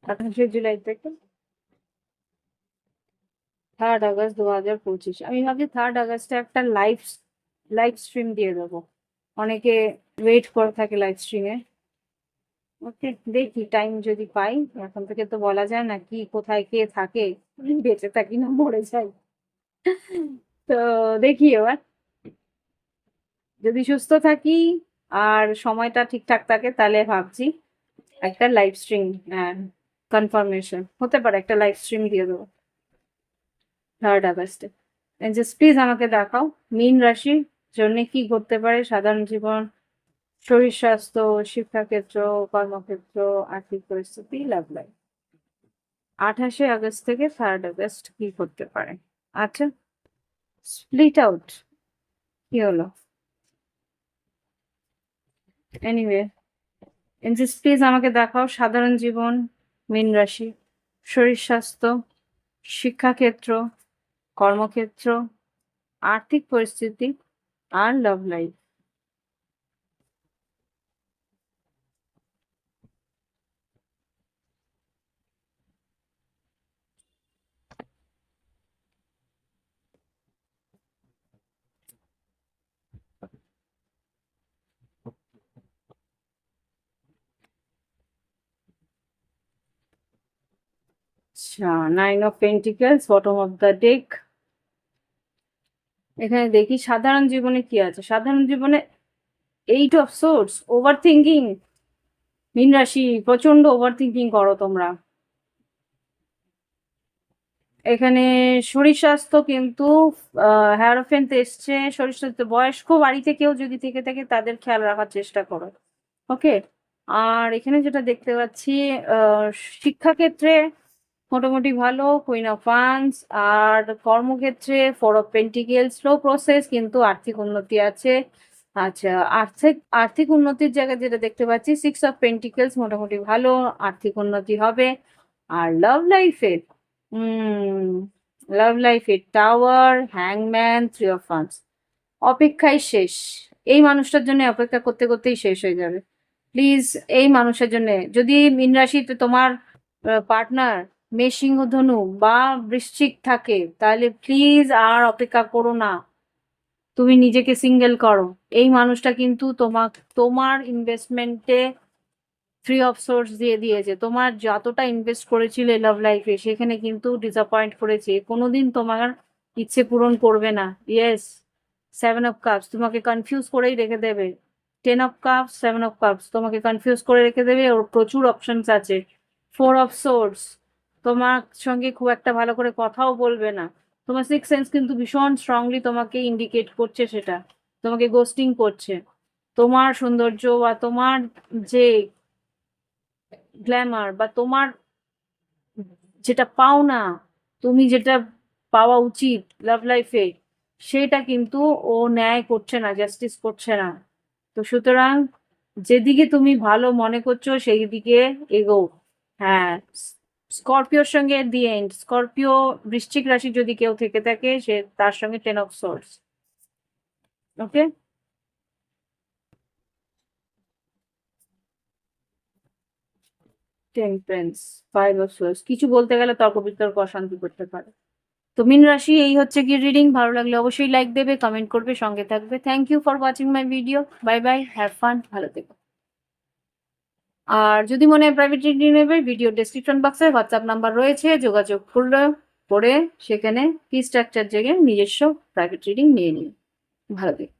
28শে জুলাই থেকে 3rd আগস্ট 2025। আমি ভাবছি 3rd আগস্টে একটা লাইভ স্ট্রিম দিয়ে দেবো। অনেকে ওয়েট করে থাকে লাইভ স্ট্রিমে। ওকে, দেখি টাইম যদি পাই। এখন থেকে তো বলা যায় না কি কোথায় কে থাকে, বেঁচে থাকি না মরে যাই। তো দেখি এবার, যদি সুস্থ থাকি আর সময়টা ঠিকঠাক থাকে তাহলে ভাবছি একটা লাইভ স্ট্রিম, কনফার্মেশন হতে পারে একটা লাইভ স্ট্রিম দিয়ে দেবো 3rd আগস্টে। জাস্ট প্লিজ আমাকে দেখাও মীন রাশির জন্য কি করতে পারে সাধারণ জীবন, শরীর স্বাস্থ্য, শিক্ষাক্ষেত্র, কর্মক্ষেত্র, আর্থিক পরিস্থিতি, লাভ লাইফ। 28শে আগস্ট থেকে 3rd আগস্ট কি করতে পারে। আচ্ছা, স্প্লিট আউট কি হলো? এনিওয়ে, জাস্ট প্লিজ আমাকে দেখাও সাধারণ জীবন, মীন রাশি, শরীর স্বাস্থ্য, শিক্ষাক্ষেত্র, কর্মক্ষেত্র, আর্থিক পরিস্থিতি আর লাভ লাইফ। আচ্ছা, 9 of pentacles, bottom of the deck. এখানে দেখি সাধারণ জীবনে কি আছে। সাধারণ জীবনে 8 অফ সোর্স, ওভার থিঙ্কিং। মীন রাশি, প্রচন্ড ওভার থিঙ্কিং করো তোমরা। এখানে শরীর স্বাস্থ্য কিন্তু হ্যারোফেন্ট এসছে। শরীর স্বাস্থ্য, বয়স্ক বাড়িতে কেউ যদি থেকে থাকে তাদের খেয়াল রাখার চেষ্টা করো। ওকে, আর এখানে যেটা দেখতে পাচ্ছি শিক্ষাক্ষেত্রে মোটামুটি ভালো, কুইন অফ ওয়ান্স। আর কর্মক্ষেত্রে 4 অফ পেন্টিকেল, স্লো প্রসেস কিন্তু আর্থিক উন্নতি আছে। আচ্ছা, আর্থিক আর্থিক উন্নতির জায়গায় যেটা দেখতে পাচ্ছি 6 অফ পেন্টিকেলস, মোটামুটি ভালো, আর্থিক উন্নতি হবে। আর হুম লাভ লাইফে টাওয়ার, হ্যাংম্যান, 3 অফ ওয়ান্স। অপেক্ষায় শেষ। এই মানুষটার জন্য অপেক্ষা করতে করতেই শেষ হয়ে যাবে। প্লিজ, এই মানুষের জন্য, যদি মীন রাশিতে তোমার পার্টনার মেষ, সিংহ, ধনু বা বৃশ্চিক থাকে তাহলে প্লিজ আর অপেক্ষা করো না, তুমি নিজেকে সিঙ্গেল করো। এই মানুষটা কিন্তু তোমার ইনভেস্টমেন্টে 3 অফ সোর্স দিয়ে দিয়েছে। তোমার যতটা ইনভেস্ট করেছিলে লাভ লাইফে সেখানে কিন্তু ডিসঅ্যাপয়েন্ট করেছে, কোনোদিন তোমার ইচ্ছে পূরণ করবে না। ইয়েস, 7 অফ কাপস তোমাকে কনফিউজ করেই রেখে দেবে। 10 অফ কাপস, 7 অফ কাপস তোমাকে কনফিউজ করে রেখে দেবে। ওর প্রচুর অপশনস আছে। 4 অফ সোর্স তোমার সঙ্গে খুব একটা ভালো করে কথাও বলবে না। তোমার সিক্স সেন্স কিন্তু ভীষণ স্ট্রংলি তোমাকে ইন্ডিকেট করছে, সেটা তোমাকে গোস্টিং করছে। তোমার সৌন্দর্য বা তোমার যে গ্ল্যামার বা তোমার যেটা পাও না, তুমি যেটা পাওয়া উচিত লাভ লাইফে, সেটা কিন্তু ও ন্যায় করছে না, জাস্টিস করছে না। তো সুতরাং যেদিকে তুমি ভালো মনে করছো সেই দিকে এগো। হ্যাঁ, স্করপিওর সঙ্গে দি এন্ড, স্করপিও বৃশ্চিক রাশি যদি কেউ থেকে থাকে সে তার সঙ্গে 10 of swords. Okay, temperance, 5 of swords, কিছু বলতে গেলে তর্ক বিতর্ক অশান্তি করতে পারে। তো মীন রাশি, এই হচ্ছে কি রিডিং। ভালো লাগলে অবশ্যই লাইক দেবে, কমেন্ট করবে, সঙ্গে থাকবে। Thank you for watching my video. Bye bye, have fun, ভালো থেকো। আর যদি মনে হয় প্রাইভেট রিডিং নেবে, ভিডিও ডেসক্রিপশন বক্সে হোয়াটসঅ্যাপ নাম্বার রয়েছে, যোগাযোগ করলে পরে সেখানে ফি স্ট্রাকচার জেগে নিজস্ব প্রাইভেট রিডিং নিয়ে নিন। ভালো থেকো।